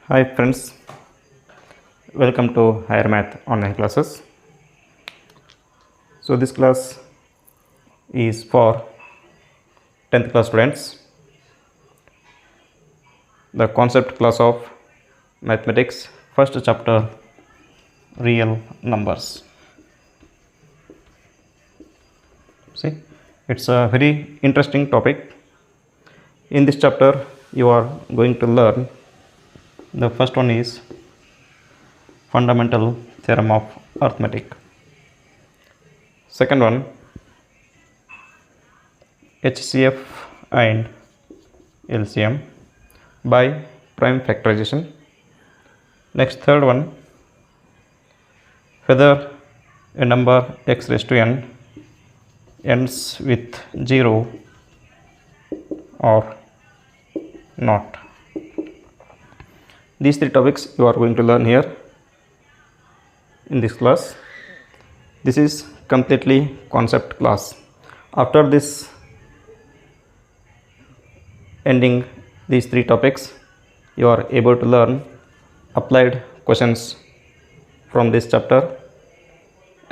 Hi friends, welcome to Higher Math online classes. So this class is for 10th class students. The concept class of mathematics, first chapter, real numbers. See, it's a very interesting topic. In this chapter, you are going to learn the first one is fundamental theorem of arithmetic. Second one, HCF and LCM by prime factorization. Next, third one, whether a number x raised to n ends with 0 or not. These three topics you are going to learn here in this class. This is completely concept class. After this ending these three topics, you are able to learn applied questions from this chapter,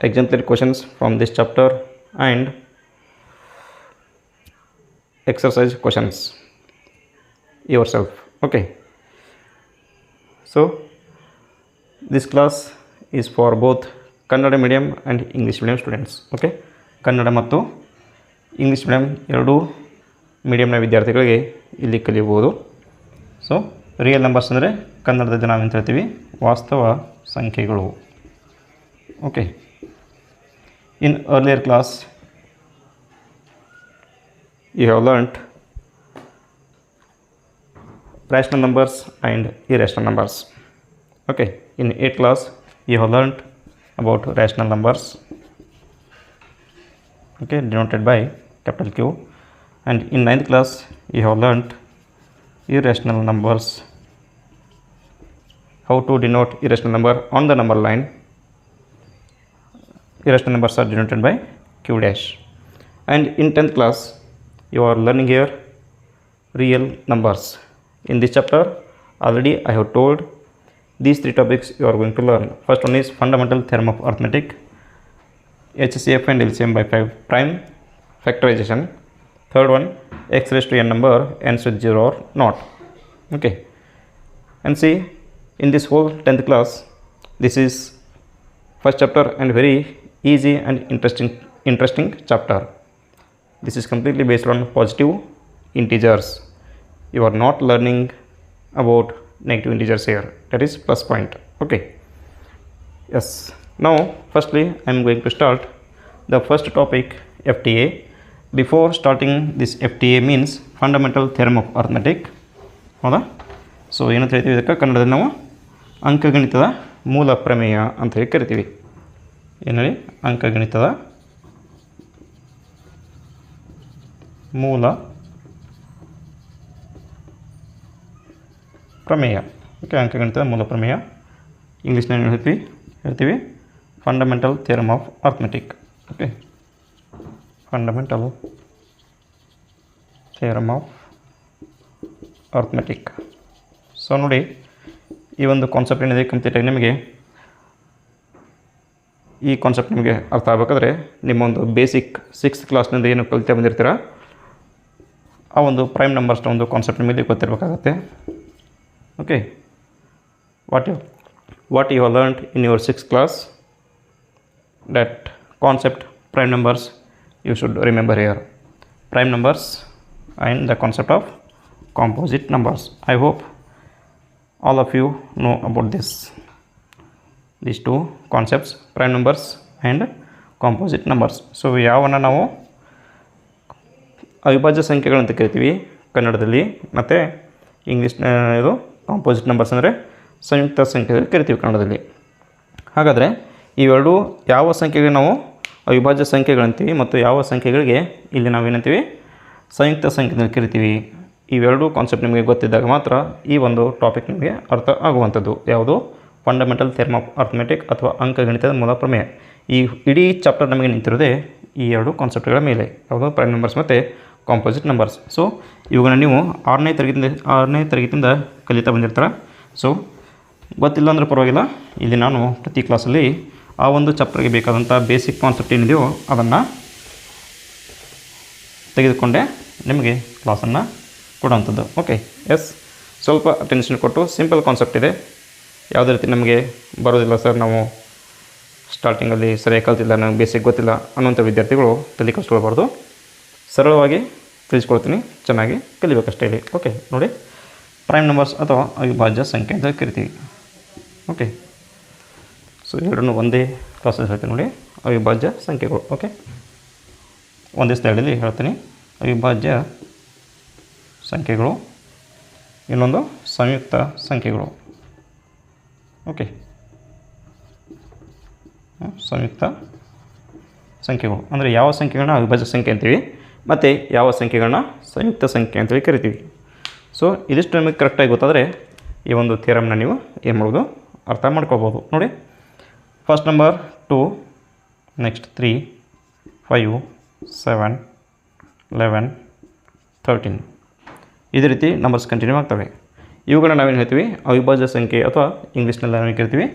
exemplary questions from this chapter, and exercise questions yourself. Okay, so this class is for both Kannada medium and English medium students. Okay, Kannada ಮತ್ತು English medium ಎರಡೂ ಮೀಡಿಯಂನ ವಿದ್ಯಾರ್ಥಿಗಳಿಗೆ ಇಲ್ಲಿ ಕಲಿಯಬಹುದು. So real numbers ಅಂದರೆ ಕನ್ನಡದಲ್ಲಿ ನಾವು ಏನು ಹೇಳ್ತೀವಿ, ವಾಸ್ತವ ಸಂಖ್ಯೆಗಳು. Okay, in earlier class you have learnt rational numbers and irrational numbers. Okay, in 8th class you have learnt about rational numbers, okay, denoted by capital Q, and in 9th class you have learnt irrational numbers, how to denote irrational number on the number line. Irrational numbers are denoted by Q dash. And in 10th class you are learning here real numbers. In this chapter already I have told these three topics you are going to learn. First one is fundamental theorem of arithmetic, HCF and LCM by prime factorization. Third one, x raised to n number ends with 0 or not. Okay, and see, in this whole 10th class, this is first chapter and very easy and interesting chapter. This is completely based on positive integers. You are not learning about negative integers here, that is plus point. Okay, yes, now firstly I am going to start the first topic, FTA. Before starting this, FTA means fundamental theorem of arithmetic. ಹೌದಾ? So ಏನಂತ ಹೇಳ್ತೀವಿ, ಇದಕ್ಕೆ ಕನ್ನಡದಲ್ಲಿ ನಾವು ಅಂಕಗಣಿತದ ಮೂಲ ಪ್ರಮೇಯ ಅಂತ ಹೇಳಿ ಕರಿತೀವಿ. ಏನು ಹೇಳಿ, ಅಂಕಗಣಿತದ ಮೂಲ ಪ್ರಮೇಯ. ಓಕೆ, ಅಂಕಗಣಿತದ ಮೂಲ ಪ್ರಮೇಯ. ಇಂಗ್ಲೀಷ್ನಲ್ಲಿ ಹೇಳ್ತೀವಿ fundamental theorem of arithmetic. Okay, fundamental theorem of arithmetic. So ನೋಡಿ, ಈ ಒಂದು ಕಾನ್ಸೆಪ್ಟ್ ಏನಿದೆ ಕಂಪ್ಲೀಟಾಗಿ ನಿಮಗೆ ಈ ಕಾನ್ಸೆಪ್ಟ್ ನಿಮಗೆ ಅರ್ಥ ಆಗಬೇಕಾದ್ರೆ ನಿಮ್ಮೊಂದು ಬೇಸಿಕ್ 6th ಕ್ಲಾಸ್ನಿಂದ ಏನು ಕಲಿತಾ ಬಂದಿರ್ತೀರ ಆ ಒಂದು ಪ್ರೈಮ್ ನಂಬರ್ಸ್ನ ಒಂದು ಕಾನ್ಸೆಪ್ಟ್ ನಿಮಗೆ ಗೊತ್ತಿರಬೇಕಾಗತ್ತೆ. Okay, what you have learned in your 6th class, that concept prime numbers you should remember here. Prime numbers and the concept of composite numbers. I hope all of you know about these two concepts, prime numbers and composite numbers. So ಯಾವನ್ನ ನಾವು ಅವಿಭಾಜ್ಯ ಸಂಖ್ಯೆಗಳಂತ ಕರಿತೀವಿ ಕನ್ನಡದಲ್ಲಿ, ಮತ್ತು ಇಂಗ್ಲೀಷ್ನ ಇದು composite numbers ಅಂದರೆ ಸಂಯುಕ್ತ ಸಂಖ್ಯೆಗಳು ಕರಿತೀವಿ ಕನ್ನಡದಲ್ಲಿ. ಹಾಗಾದರೆ ಇವೆರಡೂ ಯಾವ ಸಂಖ್ಯೆಗೆ ನಾವು ಅವಿಭಾಜ್ಯ ಸಂಖ್ಯೆಗಳಂತೀವಿ ಮತ್ತು ಯಾವ ಸಂಖ್ಯೆಗಳಿಗೆ ಇಲ್ಲಿ ನಾವೇನಂತೀವಿ ಸಂಯುಕ್ತ ಸಂಖ್ಯೆಗಳು ಕರಿತೀವಿ. ಇವೆರಡೂ ಕಾನ್ಸೆಪ್ಟ್ ನಿಮಗೆ ಗೊತ್ತಿದ್ದಾಗ ಮಾತ್ರ ಈ ಒಂದು ಟಾಪಿಕ್ ನಿಮಗೆ ಅರ್ಥ ಆಗುವಂಥದ್ದು. ಯಾವುದು, ಫಂಡಮೆಂಟಲ್ ಥಿಯರಮ್ ಆಫ್ ಅರ್ಥಮೆಟಿಕ್ ಅಥವಾ ಅಂಕಗಣಿತದ ಮೂಲ ಪ್ರಮೇಯ. ಈ ಇಡೀ ಚಾಪ್ಟರ್ ನಮಗೆ ನಿಂತಿರೋದೇ ಈ ಎರಡು ಕಾನ್ಸೆಪ್ಟ್ಗಳ ಮೇಲೆ, ಯಾವುದು ಪ್ರೈಮ್ ನಂಬರ್ಸ್ ಮತ್ತು ಕಾಂಪೋಸಿಟ್ ನಂಬರ್ಸ್. ಸೊ ಇವುಗಳನ್ನ ನೀವು 6ನೇ ತರಗತಿಯಿಂದ ಕಲಿತಾ ಬಂದಿರ್ತಾರೆ. ಸೊ ಗೊತ್ತಿಲ್ಲ ಅಂದರೆ ಪರವಾಗಿಲ್ಲ, ಇಲ್ಲಿ ನಾನು ಪ್ರತಿ ಕ್ಲಾಸಲ್ಲಿ ಆ ಒಂದು ಚಾಪ್ಟರ್ಗೆ ಬೇಕಾದಂಥ ಬೇಸಿಕ್ ಕಾನ್ಸೆಪ್ಟ್ ಏನಿದೆಯೋ ಅದನ್ನು ತೆಗೆದುಕೊಂಡೆ ನಿಮಗೆ ಕ್ಲಾಸನ್ನು ಕೊಡುವಂಥದ್ದು. ಓಕೆ, ಎಸ್, ಸ್ವಲ್ಪ ಅಟೆನ್ಷನ್ ಕೊಟ್ಟು ಸಿಂಪಲ್ ಕಾನ್ಸೆಪ್ಟ್ ಇದೆ, ಯಾವುದೇ ರೀತಿ ನಮಗೆ ಬರೋದಿಲ್ಲ ಸರ್, ನಾವು ಸ್ಟಾರ್ಟಿಂಗಲ್ಲಿ ಸರಿಯಾಗಿ ಕಲ್ತಿಲ್ಲ, ನನಗೆ ಬೇಸಿಕ್ ಗೊತ್ತಿಲ್ಲ ಅನ್ನುವಂಥ ವಿದ್ಯಾರ್ಥಿಗಳು ತಲೆ ಕೆಡಿಸ್ಕೊಳ್ಬಾರ್ದು. ಸರಳವಾಗಿ ತಿಳಿಸ್ಕೊಳ್ತೀನಿ, ಚೆನ್ನಾಗಿ ಕಲಿಬೇಕಷ್ಟೇ ಇಲ್ಲಿ. ಓಕೆ, ನೋಡಿ, ಪ್ರೈಮ್ ನಂಬರ್ಸ್ ಅಥವಾ ಅವಿಭಾಜ್ಯ ಸಂಖ್ಯೆ ಅಂತ ಕರಿತೀವಿ. ಓಕೆ, ಸೊ ಎರಡನ್ನೂ ಒಂದೇ ಕ್ಲಾಸಲ್ಲಿ ಹೇಳ್ತೀನಿ ನೋಡಿ, ಅವಿಭಾಜ್ಯ ಸಂಖ್ಯೆಗಳು. ಓಕೆ, ಒಂದೇ ಸ್ಲೈಡಲ್ಲಿ ಹೇಳ್ತೀನಿ. ಅವಿಭಾಜ್ಯ ಸಂಖ್ಯೆಗಳು, ಇನ್ನೊಂದು ಸಂಯುಕ್ತ ಸಂಖ್ಯೆಗಳು. ಓಕೆ, ಸಂಯುಕ್ತ ಸಂಖ್ಯೆಗಳು ಅಂದರೆ ಯಾವ ಸಂಖ್ಯೆಗಳನ್ನ ಅವಿಭಾಜ್ಯ ಸಂಖ್ಯೆ ಅಂತೀವಿ ಮತ್ತು ಯಾವ ಸಂಖ್ಯೆಗಳನ್ನ ಸಂಯುಕ್ತ ಸಂಖ್ಯೆ ಅಂತೇಳಿ ಕರಿತೀವಿ. ಸೊ ಇದಿಷ್ಟು ನಮಗೆ ಕರೆಕ್ಟಾಗಿ ಗೊತ್ತಾದರೆ ಈ ಒಂದು ಥಿಯರಮ್ನ ನೀವು ಏನು ಮಾಡ್ಬೋದು, ಅರ್ಥ ಮಾಡ್ಕೊಳ್ಬೋದು. ನೋಡಿ, ಫಸ್ಟ್ ನಂಬರ್ 2, ನೆಕ್ಸ್ಟ್ 3, 5, 7, 11, 13 ಇದೇ ರೀತಿ ನಂಬರ್ಸ್ ಕಂಟಿನ್ಯೂ ಆಗ್ತವೆ. ಇವುಗಳನ್ನ ನಾವೇನು ಹೇಳ್ತೀವಿ, ಅವಿಭಾಜ್ಯ ಸಂಖ್ಯೆ ಅಥವಾ ಇಂಗ್ಲೀಷ್ನಲ್ಲಿ ನಾವೇನು ಕರಿತೀವಿ,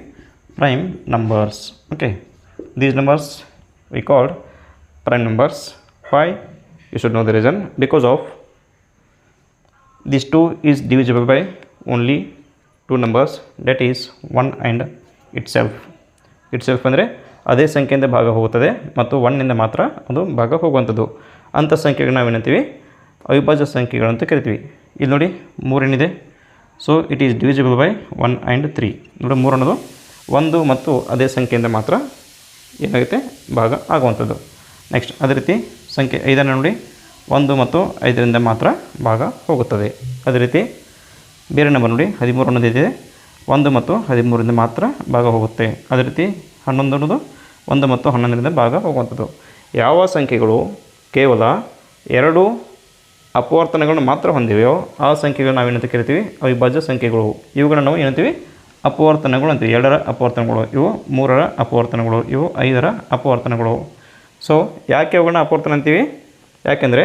prime numbers. Okay, these numbers we called prime numbers. Why? You should know the reason. Because of these 2 is divisible by only 2 numbers, that is 1 and itself. itself ಅಂದರೆ ಅದೇ ಸಂಖ್ಯೆಯಿಂದ ಭಾಗ ಹೋಗುತ್ತದೆ ಮತ್ತು 1 ಇಂದ ಮಾತ್ರ ಅದು ಭಾಗ ಹೋಗುವಂಥದ್ದು. ಅಂಥ ಸಂಖ್ಯೆಗಳು ನಾವೇನಂತೀವಿ, ಅವಿಭಾಜ್ಯ ಸಂಖ್ಯೆಗಳಂತ ಕರಿತೀವಿ. ಇಲ್ಲಿ ನೋಡಿ 3 ಏನಿದೆ, so it is divisible by 1 and 3. ನೋಡಿ 3 ಅನ್ನೋದು 1 ಮತ್ತು ಅದೇ ಸಂಖ್ಯೆಯಿಂದ ಮಾತ್ರ ಏನಾಗುತ್ತೆ, ಭಾಗ ಆಗುವಂಥದ್ದು. ನೆಕ್ಸ್ಟ್ ಅದೇ ರೀತಿ ಸಂಖ್ಯೆ 5 ನೋಡಿ, 1 ಮತ್ತು 5ರಿಂದ ಮಾತ್ರ ಭಾಗ ಹೋಗುತ್ತದೆ. ಅದೇ ರೀತಿ ಬೇರೆ ನಂಬರ್ ನೋಡಿ, 13 ಅನ್ನೋದಿದೆ, 1 ಮತ್ತು 13ರಿಂದ ಮಾತ್ರ ಭಾಗ ಹೋಗುತ್ತೆ. ಅದೇ ರೀತಿ 11 ಅನ್ನೋದು 1 ಮತ್ತು 11ರಿಂದ ಭಾಗ ಹೋಗುವಂಥದ್ದು. ಯಾವ ಸಂಖ್ಯೆಗಳು ಕೇವಲ 2 ಅಪವರ್ತನಗಳನ್ನು ಮಾತ್ರ ಹೊಂದಿವೆಯೋ ಆ ಸಂಖ್ಯೆಗಳು ನಾವೇನಂತ ಕರಿತೀವಿ, ಅವಿಭಾಜ್ಯ ಸಂಖ್ಯೆಗಳು. ಇವುಗಳನ್ನ ನಾವು ಏನಂತೀವಿ, ಅಪವರ್ತನಗಳು ಅಂತೀವಿ. 2ರ ಅಪವರ್ತನಗಳು ಇವು, 3ರ ಅಪವರ್ತನಗಳು ಇವು, 5ರ ಅಪವರ್ತನಗಳು. ಸೊ ಯಾಕೆ ಅವುಗಳನ್ನ ಅಪವರ್ತನ ಅಂತೀವಿ, ಯಾಕೆಂದರೆ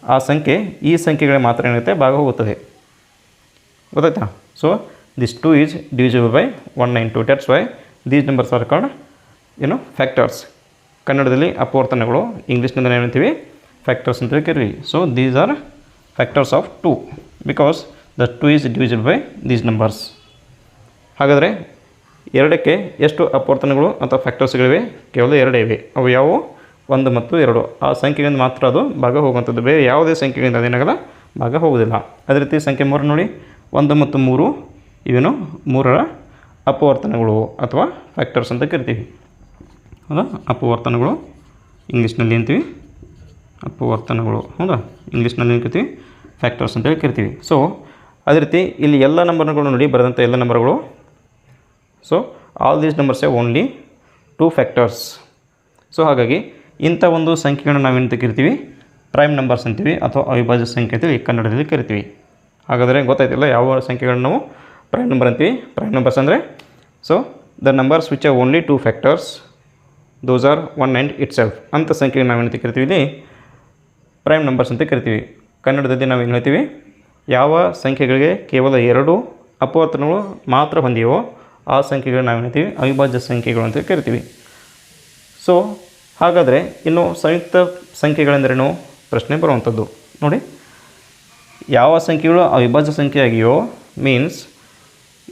ಆ ಸಂಖ್ಯೆ ಈ ಸಂಖ್ಯೆಗಳಿಗೆ ಮಾತ್ರ ಏನಾಗುತ್ತೆ, ಭಾಗ ಹೋಗುತ್ತದೆ. ಗೊತ್ತಾಯ್ತಾ? So this 2 is divisible by 1 and 2. That's why these numbers are called factors. ಕನ್ನಡದಲ್ಲಿ ಅಪವರ್ತನಗಳು, ಇಂಗ್ಲೀಷ್ನಲ್ಲಿ ಏನಂತೀವಿ, ಫ್ಯಾಕ್ಟರ್ಸ್ ಅಂತ ಕರೀವಿ. So these are factors of 2 because the 2 is divisible by these numbers. ಹಾಗಾದರೆ 2ಕ್ಕೆ ಎಷ್ಟು ಅಪವರ್ತನಗಳು ಅಥವಾ ಫ್ಯಾಕ್ಟರ್ಸ್ಗಳಿವೆ? ಕೇವಲ 2 ಇವೆ. ಅವು ಯಾವುವು? 1 ಮತ್ತು 2. ಆ ಸಂಖ್ಯೆಗಳಿಂದ ಮಾತ್ರ ಅದು ಭಾಗ ಹೋಗುವಂಥದ್ದು, ಬೇರೆ ಯಾವುದೇ ಸಂಖ್ಯೆಗಳಿಂದ ಅದೇನಾಗಲ್ಲ, ಭಾಗ ಹೋಗೋದಿಲ್ಲ. ಅದೇ ರೀತಿ ಸಂಖ್ಯೆ 3 ನೋಡಿ, 1 ಮತ್ತು 3 ಇವೇನು 3ರ ಅಪವರ್ತನಗಳು ಅಥವಾ ಫ್ಯಾಕ್ಟರ್ಸ್ ಅಂತ ಕರಿತೀವಿ. ಹೌದಾ? ಅಪವರ್ತನಗಳು ಇಂಗ್ಲೀಷ್ನಲ್ಲಿ ಅಂತೀವಿ, ಅಪವರ್ತನಗಳು. ಹೌದಾ? ಇಂಗ್ಲೀಷ್ನಲ್ಲಿ ಏನು ಕರಿತೀವಿ, ಫ್ಯಾಕ್ಟರ್ಸ್ ಅಂತೇಳಿ ಕರಿತೀವಿ. ಸೊ ಅದೇ ರೀತಿ ಇಲ್ಲಿ ಎಲ್ಲ ನಂಬರ್ಗಳು ನೋಡಿ, ಬರೆದಂಥ ಎಲ್ಲ ನಂಬರ್ಗಳು. So all these numbers have only 2 factors. So ಹಾಗಾಗಿ ಇಂಥ ಒಂದು ಸಂಖ್ಯೆಗಳನ್ನ ನಾವೇನಂತ ಕರಿತೀವಿ, ಪ್ರೈಮ್ ನಂಬರ್ಸ್ ಅಂತೀವಿ ಅಥವಾ ಅವಿಭಾಜ್ಯ ಸಂಖ್ಯೆ ಅಂತೇಳಿ ಕನ್ನಡದಲ್ಲಿ ಕರಿತೀವಿ. ಹಾಗಾದರೆ ಗೊತ್ತಾಯ್ತಿಲ್ಲ ಯಾವ ಸಂಖ್ಯೆಗಳನ್ನ ನಾವು ಪ್ರೈಮ್ ನಂಬರ್ ಅಂತೀವಿ. ಪ್ರೈಮ್ ನಂಬರ್ಸ್ ಅಂದರೆ so the numbers which have only 2 factors, those are 1 and itself. ಅಂಥ ಸಂಖ್ಯೆಗಳು ನಾವೇನಂತ ಕರಿತೀವಿ, ಇಲ್ಲಿ ಪ್ರೈಮ್ ನಂಬರ್ಸ್ ಅಂತ ಕರಿತೀವಿ. ಕನ್ನಡದಲ್ಲಿ ನಾವೇನು ಹೇಳ್ತೀವಿ, ಯಾವ ಸಂಖ್ಯೆಗಳಿಗೆ ಕೇವಲ 2 ಅಪವರ್ತನಗಳು ಮಾತ್ರ ಹೊಂದಿವೋ ಆ ಸಂಖ್ಯೆಗಳು ನಾವೇನಂತೀವಿ, ಅವಿಭಾಜ್ಯ ಸಂಖ್ಯೆಗಳು ಅಂತ ಕರಿತೀವಿ. ಸೊ ಹಾಗಾದರೆ ಇನ್ನು ಸಂಯುಕ್ತ ಸಂಖ್ಯೆಗಳೆಂದರೇನು ಪ್ರಶ್ನೆ ಬರುವಂಥದ್ದು. ನೋಡಿ, ಯಾವ ಸಂಖ್ಯೆಗಳು ಅವಿಭಾಜ್ಯ ಸಂಖ್ಯೆ ಆಗಿಯೋ means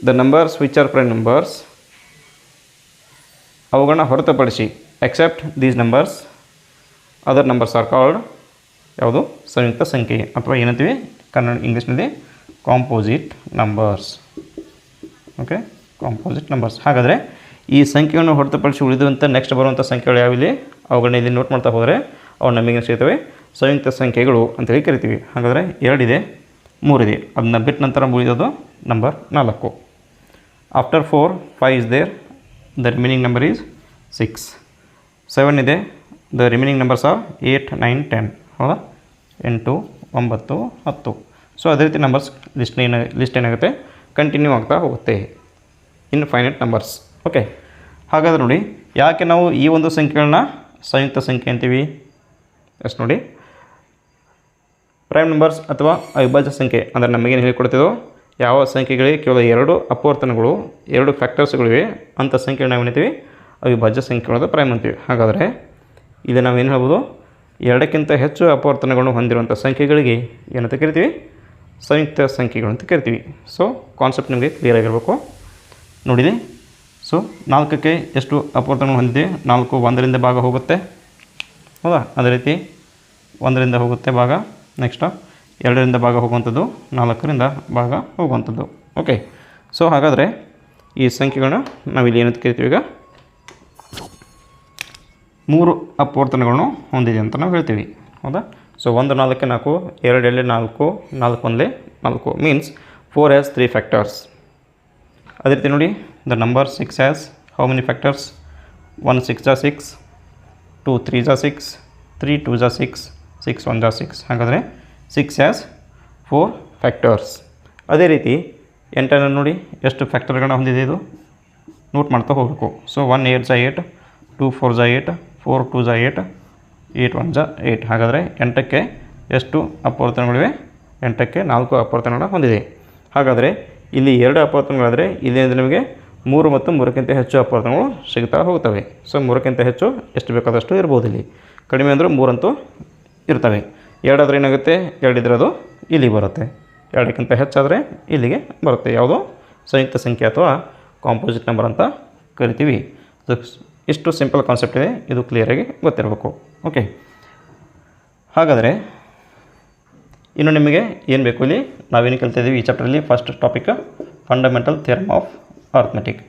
the numbers which are prime numbers, ಅವುಗಳನ್ನ ಹೊರತುಪಡಿಸಿ except these numbers, other numbers are called ಯಾವುದು, ಸಂಯುಕ್ತ ಸಂಖ್ಯೆ ಅಥವಾ ಏನಂತೀವಿ ಕನ್ನಡ ಇಂಗ್ಲೀಷ್ನಲ್ಲಿ composite numbers. Okay, composite numbers. ಹಾಗಾದರೆ ಈ ಸಂಖ್ಯೆಗಳನ್ನು ಹೊರತುಪಡಿಸಿ ಉಳಿದಂಥ ನೆಕ್ಸ್ಟ್ ಬರುವಂಥ ಸಂಖ್ಯೆಗಳು ಯಾವಿಲ್ಲಿ, ಅವುಗಳನ್ನ ಇಲ್ಲಿ ನೋಟ್ ಮಾಡ್ತಾ ಹೋದರೆ ಅವು ನಮಗೆ ಸಿಗ್ತವೆ ಸಂಯುಕ್ತ ಸಂಖ್ಯೆಗಳು ಅಂತೇಳಿ ಕರಿತೀವಿ. ಹಾಗಾದರೆ 2 ಇದೆ, 3 ಇದೆ, ಅದನ್ನ ಬಿಟ್ಟ ನಂತರ ಉಳಿದೋದು number 4. After 4, 5 is there, the remaining number is 6. 7 ಇದೆ, ದ ರಿಮೈನಿಂಗ್ ನಂಬರ್ಸ್ ಆರ್ 8, 9, 10. ಹೌದಾ? 8, 9, 10. ಸೊ ಅದೇ ರೀತಿ ನಂಬರ್ಸ್ ಲಿಸ್ಟ್ ಏನಾಗುತ್ತೆ, ಕಂಟಿನ್ಯೂ ಆಗ್ತಾ ಹೋಗುತ್ತೆ, ಇನ್ಫೈನೈಟ್ ನಂಬರ್ಸ್. ಓಕೆ, ಹಾಗಾದ್ರೆ ನೋಡಿ, ಯಾಕೆ ನಾವು ಈ ಒಂದು ಸಂಖ್ಯೆಗಳನ್ನ ಸಂಯುಕ್ತ ಸಂಖ್ಯೆ ಅಂತೀವಿ? ಎಸ್ ನೋಡಿ, ಪ್ರೈಮ್ ನಂಬರ್ಸ್ ಅಥವಾ ಅವಿಭಾಜ್ಯ ಸಂಖ್ಯೆ ಅಂದರೆ ನಮಗೇನು ಹೇಳಿಕೊಡ್ತಿದ್ದೋ, ಯಾವ ಸಂಖ್ಯೆಗಳಿಗೆ ಕೇವಲ 2 ಅಪವರ್ತನಗಳು 2 ಫ್ಯಾಕ್ಟರ್ಸ್ಗಳಿವೆ ಅಂಥ ಸಂಖ್ಯೆ ನಾವು ಏನಂತೀವಿ ಅವಿಭಾಜ್ಯ ಸಂಖ್ಯೆಗಳಾದ ಪ್ರೈಮ್ ಅಂತೀವಿ. ಹಾಗಾದರೆ ಇಲ್ಲಿ ನಾವೇನು ಹೇಳ್ಬೋದು, 2ಕ್ಕಿಂತ ಹೆಚ್ಚು ಅಪವರ್ತನಗಳನ್ನು ಹೊಂದಿರುವಂಥ ಸಂಖ್ಯೆಗಳಿಗೆ ಏನಂತ ಕರಿತೀವಿ, ಸಂಯುಕ್ತ ಸಂಖ್ಯೆಗಳು ಅಂತ ಕರಿತೀವಿ. ಸೊ ಕಾನ್ಸೆಪ್ಟ್ ನಿಮಗೆ ಕ್ಲಿಯರ್ ಆಗಿರಬೇಕು. ನೋಡಿದೆ. ಸೊ 4ಕ್ಕೆ ಎಷ್ಟು ಅಪವರ್ತನಗಳು ಹೊಂದಿದೆ, 4 1ರಿಂದ ಭಾಗ ಹೋಗುತ್ತೆ, ಹೌದಾ. ಅದೇ ರೀತಿ 1ರಿಂದ ಹೋಗುತ್ತೆ ಭಾಗ, ನೆಕ್ಸ್ಟ್ 2ರಿಂದ ಭಾಗ ಹೋಗುವಂಥದ್ದು, 4ರಿಂದ ಭಾಗ ಹೋಗುವಂಥದ್ದು. ಓಕೆ. ಸೊ ಹಾಗಾದರೆ ಈ ಸಂಖ್ಯೆಗಳನ್ನ ನಾವಿಲ್ಲಿ ಏನಂತ ಕರಿತೀವಿ, ಈಗ 3 ಅಪವರ್ತನಗಳನ್ನು ಹೊಂದಿದೆ ಅಂತ ನಾವು ಹೇಳ್ತೀವಿ, ಹೌದಾ. So 1 4ಕ್ಕೆ 4, 2 2 4, 4 1 4 means 4 has 3 factors. ಅದೇ ರೀತಿ ನೋಡಿ, the number 6 has how many factors, 1 6 ಜಾ 6, 2 3 ಜಾ 6, 3 2 ಜಾ 6, 6 1 ಜಾ 6. ಹಾಗಾದರೆ 6 ಹ್ಯಾಸ್ 4 ಫ್ಯಾಕ್ಟರ್ಸ್. ಅದೇ ರೀತಿ 8ನ್ನು ನೋಡಿ, ಎಷ್ಟು ಫ್ಯಾಕ್ಟರ್ಗಳನ್ನ ಹೊಂದಿದೆ ಇದು ನೋಟ್ ಮಾಡ್ತಾ ಹೋಗಬೇಕು. ಸೊ 1 8 ಜಾ 8, 2 4 ಜಾ 8, 4 2 ಜಾ 8, 8 1 ಜಾ 8. ಹಾಗಾದರೆ 8ಕ್ಕೆ ಎಷ್ಟು ಅಪವರ್ತನಗಳಿವೆ, 8ಕ್ಕೆ 4 ಅಪವರ್ತನಗಳನ್ನ ಹೊಂದಿದೆ. ಹಾಗಾದರೆ ಇಲ್ಲಿ 2 ಅಪವರ್ತನಗಳಾದರೆ ಇಲ್ಲಿ ನಿಮಗೆ 3 ಮತ್ತು 3ಕ್ಕಿಂತ ಹೆಚ್ಚು ಅಪವರ್ತನಗಳು ಸಿಗ್ತಾ ಹೋಗ್ತವೆ. ಸೊ 3ಕ್ಕಿಂತ ಹೆಚ್ಚು ಎಷ್ಟು ಬೇಕಾದಷ್ಟು ಇರ್ಬೋದು. ಇಲ್ಲಿ ಕಡಿಮೆ ಅಂದರೆ 3 ಅಂತೂ ಇರ್ತವೆ. 2 ಆದರೆ ಏನಾಗುತ್ತೆ, 2 ಇದ್ರೆ ಅದು ಇಲ್ಲಿ ಬರುತ್ತೆ, 2ಕ್ಕಿಂತ ಹೆಚ್ಚಾದರೆ ಇಲ್ಲಿಗೆ ಬರುತ್ತೆ. ಯಾವುದೋ ಸಂಯುಕ್ತ ಸಂಖ್ಯೆ ಅಥವಾ ಕಾಂಪೋಸಿಟ್ ನಂಬರ್ ಅಂತ ಕರಿತೀವಿ. ಇಷ್ಟು ಸಿಂಪಲ್ ಕಾನ್ಸೆಪ್ಟ್ ಇದೆ, ಇದು ಕ್ಲಿಯರಾಗಿ ಗೊತ್ತಿರಬೇಕು. ಓಕೆ. ಹಾಗಾದರೆ ಇನ್ನು ನಿಮಗೆ ಏನು ಬೇಕು, ಇಲ್ಲಿ ನಾವೇನು ಕಲ್ತಿದ್ದೀವಿ ಈ ಚಾಪ್ಟರಲ್ಲಿ, first topic fundamental theorem of arithmetic.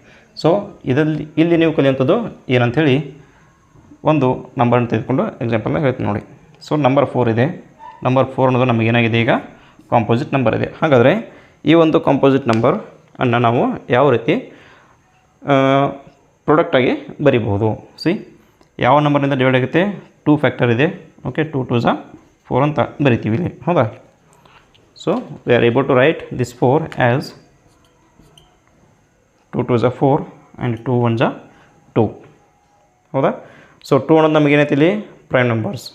So ಇಲ್ಲಿ ನೀವು ಕಲಿಯುವಂಥದ್ದು ಏನಂಥೇಳಿ ಒಂದು ನಂಬರನ್ನು ತೆಗೆದುಕೊಂಡು ಎಕ್ಸಾಂಪಲ್ನ ಹೇಳ್ತೀನಿ ನೋಡಿ. ಸೊ ನಂಬರ್ 4 ಇದೆ. ನಂಬರ್ 4 ಅನ್ನೋದು ನಮಗೇನಾಗಿದೆ, ಈಗ ಕಾಂಪೋಸಿಟ್ ನಂಬರ್ ಇದೆ. ಹಾಗಾದರೆ ಈ ಒಂದು ಕಾಂಪೋಸಿಟ್ ನಂಬರ್ ಅನ್ನು ನಾವು ಯಾವ ರೀತಿ ಪ್ರಾಡಕ್ಟಾಗಿ ಬರಿಬಹುದು. ಯಾವ ನಂಬರ್ನಿಂದ ಡಿವೈಡ್ ಆಗುತ್ತೆ, 2 ಫ್ಯಾಕ್ಟರ್ ಇದೆ. ಓಕೆ, 2 2 ಜಾ 4 ಅಂತ ಬರಿತೀವಿ ಇಲ್ಲಿ, ಹೌದಾ. So we are able to write this 4 as 2 2 ಜಾ 4 ಆ್ಯಂಡ್ 2 1 ಜಾ 2, ಹೌದಾ. ಸೊ 2 ಅನ್ನೋದು ನಮಗೇನೈತಿ ಇಲ್ಲಿ ಪ್ರೈಮ್ ನಂಬರ್ಸ್,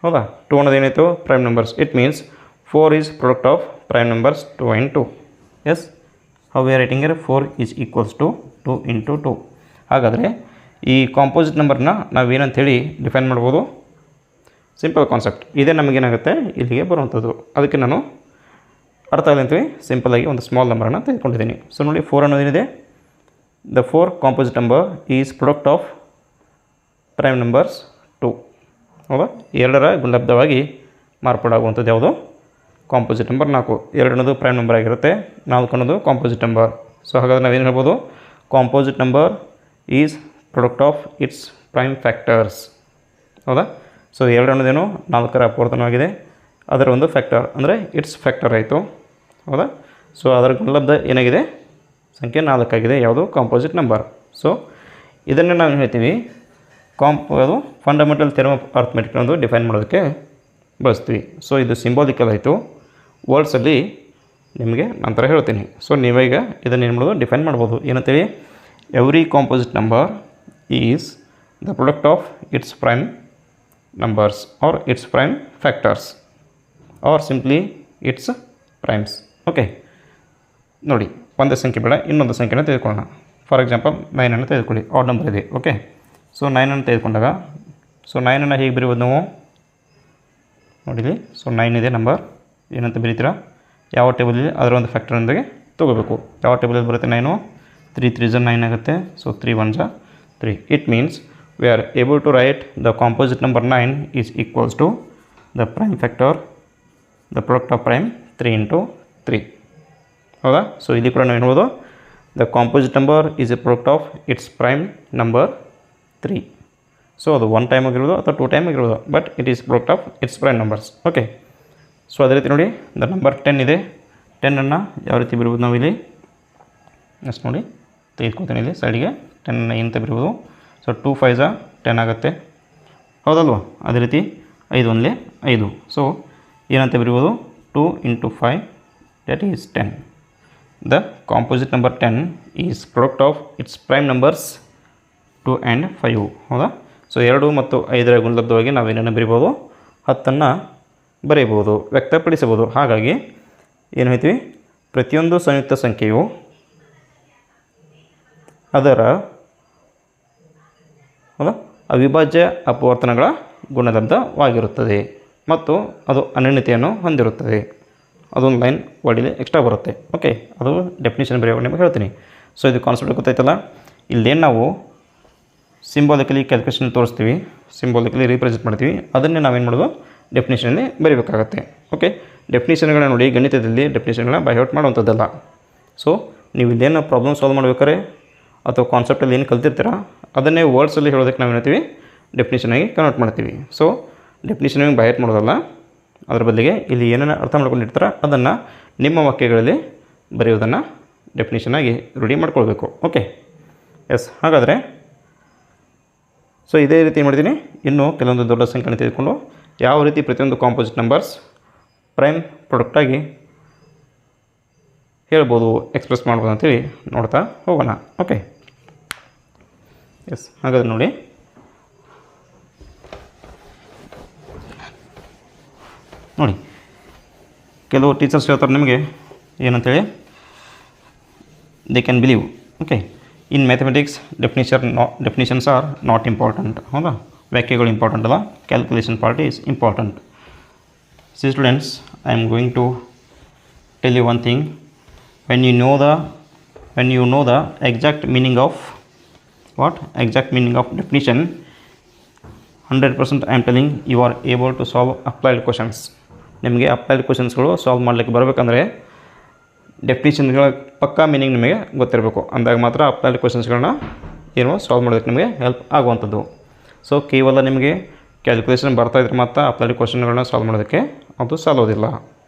ಹೌದಾ. 2 ಅನ್ನೋದು ಏನಾಯಿತು, prime numbers. It means 4 is product of prime numbers 2 and 2. Yes, how we are writing here, 4 is equals to 2 into 2. ಹಾಗಾದರೆ ಈ ಕಾಂಪೋಸಿಟ್ ನಂಬರ್ನ ನಾವೇನಂತೇಳಿ ಡಿಫೈನ್ ಮಾಡ್ಬೋದು, ಸಿಂಪಲ್ ಕಾನ್ಸೆಪ್ಟ್ ಇದೇ ನಮಗೇನಾಗುತ್ತೆ ಇಲ್ಲಿಗೆ ಬರುವಂಥದ್ದು. ಅದಕ್ಕೆ ನಾನು ಅರ್ಥ ಆಗಲಿ ಅಂತೀವಿ ಸಿಂಪಲಾಗಿ ಒಂದು ಸ್ಮಾಲ್ ನಂಬರನ್ನು ತೆಗೆದುಕೊಂಡಿದ್ದೀನಿ. ಸೊ ನೋಡಿ, 4 ಅನ್ನೋದೇನಿದೆ, the 4 composite number is product of prime numbers 2, ಹೌದಾ. 2ರ ಗುಣಲಬ್ಧವಾಗಿ ಮಾರ್ಪಾಡಾಗುವಂಥದ್ದು ಯಾವುದು, ಕಾಂಪೋಸಿಟ್ ನಂಬರ್ 4. 2 ಅನ್ನೋದು ಪ್ರೈಮ್ ನಂಬರ್ ಆಗಿರುತ್ತೆ, 4 ಅನ್ನೋದು ಕಾಂಪೋಸಿಟ್ ನಂಬರ್. ಸೊ ಹಾಗಾದರೆ ನಾವೇನು ಹೇಳ್ಬೋದು, composite number is product of its prime factors, ಹೌದಾ. ಸೊ 2 ಅನ್ನೋದೇನು 4ರ ಅಪವರ್ತನವಾಗಿದೆ, ಅದರ ಒಂದು ಫ್ಯಾಕ್ಟರ್ ಅಂದರೆ ಇಟ್ಸ್ ಫ್ಯಾಕ್ಟರ್ ಆಯಿತು, ಹೌದಾ. ಸೊ ಅದರ ಗುಣಲಬ್ಧ ಏನಾಗಿದೆ, ಸಂಖ್ಯೆ 4 ಆಗಿದೆ, ಯಾವುದು ಕಾಂಪೋಸಿಟ್ ನಂಬರ್. ಸೊ ಇದನ್ನು ನಾವು ಹೇಳ್ತೀವಿ ಅದು ಫಂಡಮೆಂಟಲ್ ಥಿಯರಮ್ ಆಫ್ ಅರ್ಥಮೆಟಿಕ್ ಅನ್ನೋದು ಡಿಫೈನ್ ಮಾಡೋದಕ್ಕೆ ಬಳಸ್ತೀವಿ. ಸೊ ಇದು ಸಿಂಬಾಲಿಕಲ್ ಆಯಿತು, ವರ್ಡ್ಸಲ್ಲಿ ನಿಮಗೆ ನಂತರ ಹೇಳ್ತೀನಿ. ಸೊ ನೀವೀಗ ಇದನ್ನು ಏನು ಮಾಡೋದು, ಡಿಫೈನ್ ಮಾಡ್ಬೋದು. ಏನಂತೇಳಿ, every composite number is the product of its prime numbers or its prime factors or simply its primes. Okay. ನೋಡಿ, ಒಂದೇ ಸಂಖ್ಯೆ ಬೇಡ, ಇನ್ನೊಂದು ಸಂಖ್ಯೆನ ತೆಗೆದುಕೊಳ್ಳೋಣ. ಫಾರ್ ಎಕ್ಸಾಂಪಲ್ 9 ತೆಗೆದುಕೊಳ್ಳಿ, ಆಡ್ ನಂಬರ್ ಇದೆ. ಓಕೆ. ಸೊ 9 ತೆಗೆದುಕೊಂಡಾಗ, ಸೊ 9 ಹೇಗೆ ಬರೀಬೋದು ನಾವು ನೋಡಿಲಿ. ಸೊ 9 ಇದೆ ನಂಬರ್, ಏನಂತ ಬರೀತೀರಾ, ಯಾವ ಟೇಬಲಲ್ಲಿ ಅದರ ಒಂದು ಫ್ಯಾಕ್ಟರ್ನೊಂದಿಗೆ ತೊಗೋಬೇಕು. ಯಾವ ಟೇಬಲಲ್ಲಿ ಬರುತ್ತೆ 9, 3 3 ಜಾ 9 ಆಗುತ್ತೆ. ಸೊ 3 1 ಜಾ 3. It means we are able to write the composite number 9 is equals to the prime factor, the product of prime 3 into 3, ಹೌದಾ. ಸೊ ಇಲ್ಲಿ ಕೂಡ ನಾವು ಹೇಳ್ಬೋದು, the composite number is a product of its prime number 3. So ಅದು 1 time ಆಗಿರ್ಬೋದು ಅಥವಾ 2 time ಆಗಿರ್ಬೋದು, but it is product of its prime numbers. Okay. So ಅದೇ ರೀತಿ ನೋಡಿ, ದ ನಂಬರ್ 10 ಇದೆ. 10ಅನ್ನು ಯಾವ ರೀತಿ ಬರೀಬೋದು ನಾವು ಇಲ್ಲಿ, ಅಷ್ಟು ನೋಡಿ ತೆಗೆದುಕೊಳ್ತೀನಿ ಇಲ್ಲಿ ಸೈಡಿಗೆ. 10 ಏನಂತ ಬರೀಬೋದು. ಸೊ 2 5 ಜಾ 10 ಆಗುತ್ತೆ, ಹೌದಲ್ವಾ. ಅದೇ ರೀತಿ 5 1 5. ಸೊ ಏನಂತ ಬರೀಬೋದು, 2 into 5 that is 10. The composite number 10 is product of its prime numbers 2 and 5, ಹೌದಾ. ಸೊ 2 ಮತ್ತು 5ರ ಗುಣಲಬ್ಧವಾಗಿ ನಾವೇನೇನು ಬರೀಬೋದು, 10ಅನ್ನು ಬರೀಬೋದು, ವ್ಯಕ್ತಪಡಿಸಬಹುದು. ಹಾಗಾಗಿ ಏನು ಹೇಳ್ತೀವಿ, ಪ್ರತಿಯೊಂದು ಸಂಯುಕ್ತ ಸಂಖ್ಯೆಯು ಅದರ ಅವಿಭಾಜ್ಯ ಅಪವರ್ತನಗಳ ಗುಣಲಬ್ಧವಾಗಿರುತ್ತದೆ ಮತ್ತು ಅದು ಅನನ್ಯತೆಯನ್ನು ಹೊಂದಿರುತ್ತದೆ. ಅದೊಂದು ಲೈನ್ ವರ್ಡಿಲಿ ಎಕ್ಸ್ಟ್ರಾ ಬರುತ್ತೆ. ಓಕೆ, ಅದು ಡೆಫಿನೇಷನ್ ಬರೆಯುವಾಗ ನಿಮಗೆ ಹೇಳ್ತೀನಿ. ಸೊ ಇದು ಕಾನ್ಸೆಪ್ಟ್ ಗೊತ್ತಾಯ್ತಲ್ಲ. ಇಲ್ಲೇನು ನಾವು ಸಿಂಬಾಲಿಕಲಿ ಕ್ಯಾಲ್ಕುಲೇಷನ್ ತೋರಿಸ್ತೀವಿ, ಸಿಂಬಾಲಿಕಲಿ ರೀಪ್ರೆಸೆಂಟ್ ಮಾಡ್ತೀವಿ, ಅದನ್ನೇ ನಾವೇನು ಮಾಡೋದು ಡೆಫಿನೇಷನಲ್ಲಿ ಬರೀಬೇಕಾಗತ್ತೆ. ಓಕೆ, ಡೆಫಿನೇಷನ್ಗಳನ್ನ ನೋಡಿ, ಗಣಿತದಲ್ಲಿ ಡೆಫಿನೇಷನ್ಗಳನ್ನ ಬೈ ಔಟ್ ಮಾಡುವಂಥದ್ದಲ್ಲ. ಸೊ ನೀವು ಇಲ್ಲೇನು ಪ್ರಾಬ್ಲಮ್ ಸಾಲ್ವ್ ಮಾಡ್ಬೇಕಾದ್ರೆ ಅಥವಾ ಕಾನ್ಸೆಪ್ಟಲ್ಲಿ ಏನು ಕಲ್ತಿರ್ತೀರ ಅದನ್ನೇ ವರ್ಡ್ಸಲ್ಲಿ ಹೇಳೋದಕ್ಕೆ ನಾವು ಹೇಳ್ತೀವಿ ಡೆಫಿನೇಷನಾಗಿ ಕನ್ವರ್ಟ್ ಮಾಡ್ತೀವಿ. ಸೊ ಡೆಫಿನೇಷನ್ ಬೈ ಔಟ್ ಮಾಡೋದಲ್ಲ, ಅದ್ರ ಬದಲಿಗೆ ಇಲ್ಲಿ ಏನೇನು ಅರ್ಥ ಮಾಡ್ಕೊಂಡಿರ್ತಾರ ಅದನ್ನು ನಿಮ್ಮ ವಾಕ್ಯಗಳಲ್ಲಿ ಬರೆಯೋದನ್ನು ಡೆಫಿನೇಷನಾಗಿ ರೂಢಿ ಮಾಡ್ಕೊಳ್ಬೇಕು. Okay, S. ಹಾಗಾದರೆ ಸೊ ಇದೇ ರೀತಿ ಮಾಡಿದ್ದೀನಿ. ಇನ್ನೂ ಕೆಲವೊಂದು ದೊಡ್ಡ ಸಂಖ್ಯೆಯನ್ನು ತೆಗೆದುಕೊಂಡು ಯಾವ ರೀತಿ ಪ್ರತಿಯೊಂದು ಕಾಂಪೋಸಿಟ್ ನಂಬರ್ಸ್ ಪ್ರೈಮ್ ಪ್ರಾಡಕ್ಟಾಗಿ ಹೇಳ್ಬೋದು, ಎಕ್ಸ್ಪ್ರೆಸ್ ಮಾಡ್ಬೋದು ಅಂತೇಳಿ ನೋಡ್ತಾ ಹೋಗೋಣ. Okay, yes. ಹಾಗಾದ್ರೆ ನೋಡಿ, ಕೆಲವು ಟೀಚರ್ಸ್ ಹೇಳ್ತಾರೆ ನಿಮಗೆ ಏನಂತೇಳಿ, they can believe. Okay, in mathematics definitions are not important. ಹೌದಾ, ವ್ಯಾಖ್ಯೆಗಳು ಇಂಪಾರ್ಟೆಂಟ್ ಅಲ್ಲ, calculation part is important. See students, I am going to tell you one thing. when you know the exact meaning of definition, 100% I am telling you are able to solve applied questions. ನಿಮಗೆ applied ಕ್ವಶನ್ಸ್ಗಳು solve ಮಾಡಲಿಕ್ಕೆ ಬರಬೇಕಂದ್ರೆ ಡೆಫಿನೇಷನ್ಗಳ ಪಕ್ಕಾ meaning ನಿಮಗೆ ಗೊತ್ತಿರಬೇಕು. ಅಂದಾಗ ಮಾತ್ರ applied ಕ್ವಶನ್ಸ್ಗಳನ್ನ ಏನು solve ಮಾಡೋದಕ್ಕೆ ನಿಮಗೆ ಹೆಲ್ಪ್ ಆಗುವಂಥದ್ದು. ಸೊ ಕೇವಲ ನಿಮಗೆ ಕ್ಯಾಲ್ಕುಲೇಷನ್ ಬರ್ತಾಯಿದ್ರೆ ಮಾತ್ರ ಅಪ್ಲೈಡ್ ಕ್ವಶನ್ಗಳನ್ನ ಸಾಲ್ವ್ ಮಾಡೋದಕ್ಕೆ ಅದು ಸಾಲೋದಿಲ್ಲ.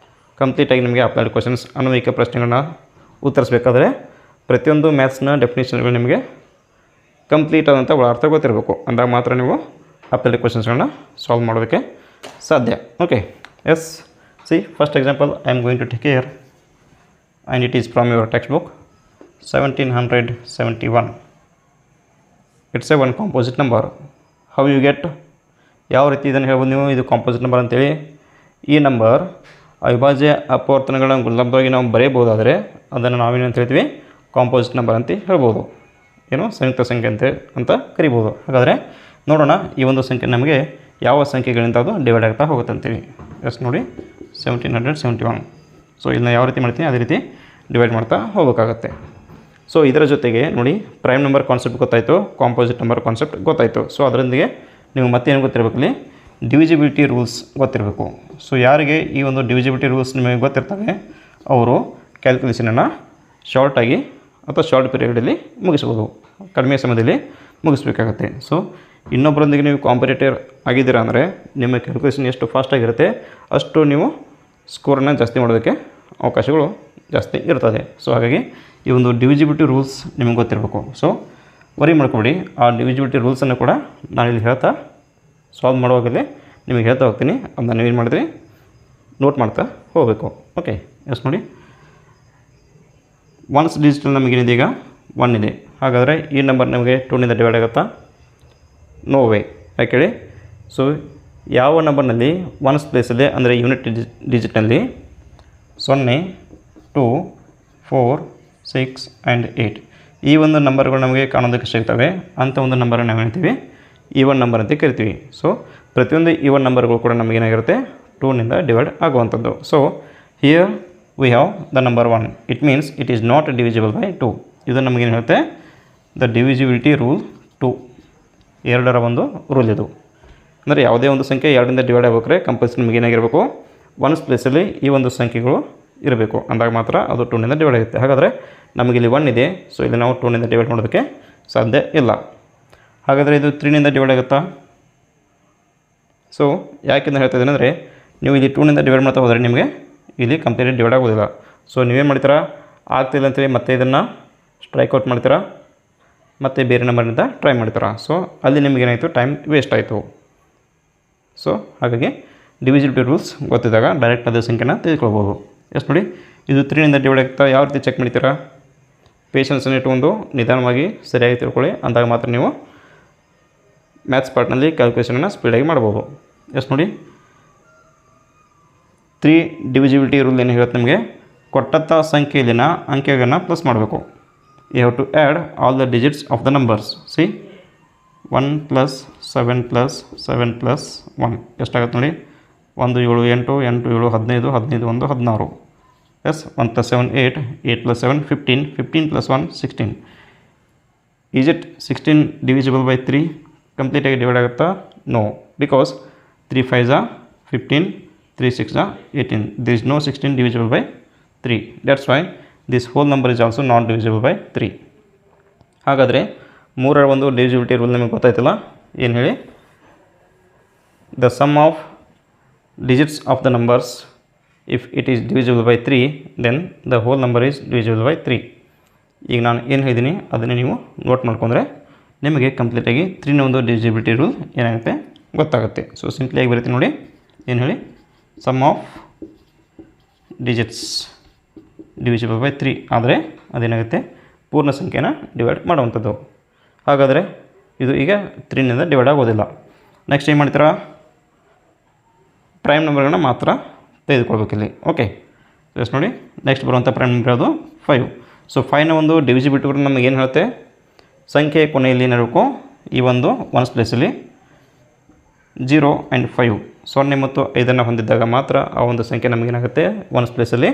ಕಂಪ್ಲೀಟಾಗಿ ನಿಮಗೆ ಅಪ್ಲೈಡ್ ಕ್ವಶನ್ಸ್ ಅನ್ವಯಿಕ ಪ್ರಶ್ನೆಗಳನ್ನ ಉತ್ತರಿಸಬೇಕಾದ್ರೆ ಪ್ರತಿಯೊಂದು ಮ್ಯಾಥ್ಸ್ನ ಡೆಫಿನೇಷನ್ಗಳು ನಿಮಗೆ ಕಂಪ್ಲೀಟ್ ಆದಂಥ ಅರ್ಥ ಗೊತ್ತಿರಬೇಕು. ಅಂದಾಗ ಮಾತ್ರ ನೀವು ಅಪ್ಲೈಡ್ ಕ್ವಶನ್ಸ್ಗಳನ್ನ ಸಾಲ್ವ್ ಮಾಡೋದಕ್ಕೆ ಸಾಧ್ಯ. Okay, yes. See, first example I am going to take care and it is from your text book 1771. It's a one composite number. How you get, ಯಾವ ರೀತಿ ಇದನ್ನು ಹೇಳ್ಬೋದು ನೀವು ಇದು ಕಾಂಪೋಸಿಟ್ ನಂಬರ್ ಅಂತೇಳಿ? ಈ ನಂಬರ್ ಅವಿಭಾಜ್ಯ ಅಪವರ್ತನಗಳನ್ನು ಗುಣಲಬ್ಧವಾಗಿ ನಾವು ಬರೆಯಬಹುದಾದರೆ ಅದನ್ನು ನಾವೇನಂತ ಹೇಳ್ತೀವಿ, ಕಾಂಪೋಸಿಟ್ ನಂಬರ್ ಅಂತ ಹೇಳ್ಬೋದು. ಏನು, ಸಂಯುಕ್ತ ಸಂಖ್ಯೆ ಅಂತ ಕರಿಬೋದು. ಹಾಗಾದರೆ ನೋಡೋಣ ಈ ಒಂದು ಸಂಖ್ಯೆ ನಮಗೆ ಯಾವ ಸಂಖ್ಯೆಗಳಿಂದ ಅದು ಡಿವೈಡ್ ಆಗ್ತಾ ಹೋಗುತ್ತೆ ಅಂತೀವಿ. ಎಸ್, ನೋಡಿ 1771. ಸೊ ಇದನ್ನ ಯಾವ ರೀತಿ ಮಾಡ್ತೀನಿ ಅದೇ ರೀತಿ ಡಿವೈಡ್ ಮಾಡ್ತಾ ಹೋಗಬೇಕಾಗತ್ತೆ. ಸೊ ಇದರ ಜೊತೆಗೆ ನೋಡಿ, ಪ್ರೈಮ್ ನಂಬರ್ ಕಾನ್ಸೆಪ್ಟ್ ಗೊತ್ತಾಯಿತು, ಕಾಂಪೋಸಿಟ್ ನಂಬರ್ ಕಾನ್ಸೆಪ್ಟ್ ಗೊತ್ತಾಯಿತು. ಸೊ ಅದರೊಂದಿಗೆ ನೀವು ಮತ್ತೇನು ಗೊತ್ತಿರಬೇಕಲ್ಲಿ, ಡಿವಿಜಿಬಿಲಿಟಿ ರೂಲ್ಸ್ ಗೊತ್ತಿರಬೇಕು. ಸೊ ಯಾರಿಗೆ ಈ ಒಂದು ಡಿವಿಜಿಬಿಲಿಟಿ ರೂಲ್ಸ್ ನಿಮಗೆ ಗೊತ್ತಿರ್ತವೆ ಅವರು ಕ್ಯಾಲ್ಕುಲೇಷನನ್ನು ಶಾರ್ಟಾಗಿ ಅಥವಾ ಶಾರ್ಟ್ ಪೀರಿಯಡಲ್ಲಿ ಮುಗಿಸ್ಬೋದು, ಕಡಿಮೆ ಸಮಯದಲ್ಲಿ ಮುಗಿಸ್ಬೇಕಾಗತ್ತೆ. ಸೊ ಇನ್ನೊಬ್ಬರೊಂದಿಗೆ ನೀವು ಕಾಂಪಿಟೇಟರ್ ಆಗಿದ್ದೀರಾ ಅಂದರೆ ನಿಮ್ಮ ಕ್ಯಾಲ್ಕುಲೇಷನ್ ಎಷ್ಟು ಫಾಸ್ಟಾಗಿರುತ್ತೆ ಅಷ್ಟು ನೀವು ಸ್ಕೋರನ್ನು ಜಾಸ್ತಿ ಮಾಡೋದಕ್ಕೆ ಅವಕಾಶಗಳು ಜಾಸ್ತಿ ಇರ್ತದೆ. ಸೊ ಹಾಗಾಗಿ ಈ ಒಂದು ಡಿವಿಜಿಬಿಲಿಟಿ ರೂಲ್ಸ್ ನಿಮಗೆ ಗೊತ್ತಿರಬೇಕು. ಸೊ ವರಿ ಮಾಡ್ಕೊಬೇಡಿ, ಆ ಡಿವಿಜಿಬಿಲಿಟಿ ರೂಲ್ಸನ್ನು ಕೂಡ ನಾನಿಲ್ಲಿ ಹೇಳ್ತಾ ಸಾಲ್ವ್ ಮಾಡುವಾಗಲೇ ನಿಮಗೆ ಹೇಳ್ತಾ ಹೋಗ್ತೀನಿ. ಅದನ್ನು ನೀವೇನು ಮಾಡಿದ್ರಿ ನೋಟ್ ಮಾಡ್ತಾ ಹೋಗಬೇಕು. Okay, yes. ನೋಡಿ, ಒನ್ಸ್ ಡಿಜಿಟಲ್ ನಮಗೇನಿದೆ ಈಗ 1 ಇದೆ. ಹಾಗಾದರೆ ಈ ನಂಬರ್ ನಮಗೆ 2ನಿಂದ ಡಿವೈಡ್ ಆಗುತ್ತಾ? No way. ಯಾಕೇಳಿ, ಸೊ ಯಾವ ನಂಬರ್ನಲ್ಲಿ ಒನ್ಸ್ ಪ್ಲೇಸಲ್ಲಿ ಅಂದರೆ ಯೂನಿಟ್ ಡಿಜಿಟ್ನಲ್ಲಿ 0, 2, 4, 6 ಆ್ಯಂಡ್ 8 ಈ ಒಂದು ನಂಬರ್ಗಳು ನಮಗೆ ಕಾಣೋದಕ್ಕೆ ಸಿಗ್ತವೆ. ಅಂಥ ಒಂದು ನಂಬರನ್ನು ನಾವು ಹೇಳ್ತೀವಿ ಈವನ್ ನಂಬರ್ ಅಂತ ಕರಿತೀವಿ. ಸೊ ಪ್ರತಿಯೊಂದು ಈವನ್ ನಂಬರ್ಗಳು ಕೂಡ ನಮಗೇನಾಗಿರುತ್ತೆ 2ನಿಂದ ಡಿವೈಡ್ ಆಗುವಂಥದ್ದು. So here we have the number 1. It means it is not divisible by 2. ಇದು ನಮಗೇನು ಹೇಳುತ್ತೆ, ದ ಡಿವಿಜಿಬಿಲಿಟಿ ರೂಲ್ 2, 2ರ ಒಂದು ರೂಲ್ ಇದು. ಅಂದರೆ ಯಾವುದೇ ಒಂದು ಸಂಖ್ಯೆ 2ರಿಂದ ಡಿವೈಡ್ ಆಗಬೇಕಾದ್ರೆ ಕಂಪಲ್ಸರಿ ನಮಗೇನಾಗಿರಬೇಕು, ಒನ್ಸ್ ಪ್ಲೇಸಲ್ಲಿ ಈ ಒಂದು ಸಂಖ್ಯೆಗಳು ಇರಬೇಕು. ಅಂದಾಗ ಮಾತ್ರ ಅದು 2ನಿಂದ ಡಿವೈಡ್ ಆಗುತ್ತೆ. ಹಾಗಾದರೆ ನಮಗಿಲ್ಲಿ 1 ಇದೆ. ಸೊ ಇಲ್ಲಿ ನಾವು 2ನಿಂದ ಡಿವೈಡ್ ಮಾಡೋದಕ್ಕೆ ಸಾಧ್ಯ ಇಲ್ಲ. ಹಾಗಾದರೆ ಇದು 3ನಿಂದ ಡಿವೈಡ್ ಆಗುತ್ತಾ? ಸೊ ಯಾಕೆಂದು ಹೇಳ್ತಾ ಇದ್ದೀನಿ ಅಂದರೆ ನೀವು ಇಲ್ಲಿ 2ನಿಂದ ಡಿವೈಡ್ ಮಾಡ್ತಾ ಹೋದರೆ ನಿಮಗೆ ಇಲ್ಲಿ ಕಂಪ್ಲೀಟ್ ಡಿವೈಡ್ ಆಗೋದಿಲ್ಲ. ಸೊ ನೀವೇನು ಮಾಡ್ತೀರಾ, ಆಗ್ತಿಲ್ಲ ಅಂತೇಳಿ ಮತ್ತೆ ಇದನ್ನು ಸ್ಟ್ರೈಕ್ಔಟ್ ಮಾಡ್ತೀರಾ, ಮತ್ತು ಬೇರೆ ನಂಬರ್ನಿಂದ ಟ್ರೈ ಮಾಡ್ತೀರಾ. ಸೊ ಅಲ್ಲಿ ನಿಮಗೇನಾಯಿತು, ಟೈಮ್ ವೇಸ್ಟ್ ಆಯಿತು. ಸೊ ಹಾಗಾಗಿ ಡಿವಿಜಿಬಿಲಿಟಿ ರೂಲ್ಸ್ ಗೊತ್ತಿದ್ದಾಗ ಡೈರೆಕ್ಟ್ ಅದೇ ಸಂಖ್ಯೆನ ತಿಳ್ಕೊಳ್ಬೋದು. ಎಷ್ಟು ನೋಡಿ, ಇದು 3ನಿಂದ ಡಿವೈಡ್ ಆಗ್ತಾ ಯಾವ ರೀತಿ ಚೆಕ್ ಮಾಡ್ತೀರಾ? ಪೇಷನ್ಸನ್ನು ಇಟ್ಕೊಂಡು ನಿಧಾನವಾಗಿ ಸರಿಯಾಗಿ ತಿಳ್ಕೊಳ್ಳಿ. ಅಂದಾಗ ಮಾತ್ರ ನೀವು ಮ್ಯಾಥ್ಸ್ ಪಾರ್ಟ್ನಲ್ಲಿ ಕ್ಯಾಲ್ಕುಲೇಷನನ್ನು ಸ್ಪೀಡಾಗಿ ಮಾಡ್ಬೋದು. ಎಷ್ಟು ನೋಡಿ, 3 ಡಿವಿಜಿಬಿಲಿಟಿ ರೂಲ್ ಏನು ಹೇಳುತ್ತೆ ನಿಮಗೆ, ಕೊಟ್ಟಂಥ ಸಂಖ್ಯೆಯಲ್ಲಿನ ಅಂಕೆಗಳನ್ನು ಪ್ಲಸ್ ಮಾಡಬೇಕು. You have to add all the digits of the numbers. See 1 + 7 + 7 + 1 ಎಷ್ಟಾಗುತ್ತೆ ನೋಡಿ. 1 7 8 8 7 15 15 1 16. S 1 + 7 8 8 + 7 15 15 + 1 16. Is it 16 divisible by 3? ಕಂಪ್ಲೀಟಾಗಿ ಡಿವೈಡ್ ಆಗುತ್ತಾ? No, because 3 5 15 3 6 18. there is no 16 divisible by 3. that's why this whole number is also not divisible by 3. ಹಾಗಾದರೆ 3ರ ಒಂದು divisibility rule ನಿಮಗೆ ಗೊತ್ತಾಯ್ತಲ್ಲ, ಏನು ಹೇಳಿ? The sum of digits of the numbers, if it is divisible by 3 then the whole number is divisible by 3. ಈಗ ನಾನು ಏನು ಹೇಳಿದ್ದೀನಿ ಅದನ್ನೇ ನೀವು ನೋಟ್ ಮಾಡ್ಕೊಂಡ್ರೆ ನಿಮಗೆ ಕಂಪ್ಲೀಟಾಗಿ 3ನ ಒಂದು ಡಿವಿಸಿಬಿಲಿಟಿ ರೂಲ್ ಏನಾಗುತ್ತೆ ಗೊತ್ತಾಗುತ್ತೆ. ಸೊ ಸಿಂಪ್ಲಿಯಾಗಿ ಬರೀತೀನಿ ನೋಡಿ. ಏನು ಹೇಳಿ? Sum of digits divisible by 3 ಆದರೆ ಅದೇನಾಗುತ್ತೆ? ಪೂರ್ಣ ಸಂಖ್ಯೆನ ಡಿವೈಡ್ ಮಾಡುವಂಥದ್ದು. ಹಾಗಾದರೆ ಇದು ಈಗ 3ನಿಂದ ಡಿವೈಡ್ ಆಗೋದಿಲ್ಲ. ನೆಕ್ಸ್ಟ್ ಏನು ಮಾಡ್ತೀರಾ? ಪ್ರೈಮ್ ನಂಬರ್ಗಳನ್ನ ಮಾತ್ರ ತೆಗೆದುಕೊಳ್ಬೇಕಿಲ್ಲಿ. ಓಕೆ, ಜಸ್ಟ್ ನೋಡಿ ನೆಕ್ಸ್ಟ್ ಬರುವಂಥ ಪ್ರೈಮ್ ನಂಬರ್ ಅದು 5. ಸೊ 5ನ ಒಂದು ಡಿವಿಸಿಬಿಲಿಟಿ ರೂಲ್ ನಮಗೆ ಏನು ಹೇಳುತ್ತೆ? ಸಂಖ್ಯೆ ಕೊನೆಯಲ್ಲಿ ಏನಿರಬೇಕು? ಈ ಒಂದು 1's ಪ್ಲೇಸಲ್ಲಿ 0 ಆ್ಯಂಡ್ 5 0 ಮತ್ತು 5ಅನ್ನು ಹೊಂದಿದ್ದಾಗ ಮಾತ್ರ ಆ ಒಂದು ಸಂಖ್ಯೆ ನಮಗೇನಾಗುತ್ತೆ? 1's ಪ್ಲೇಸಲ್ಲಿ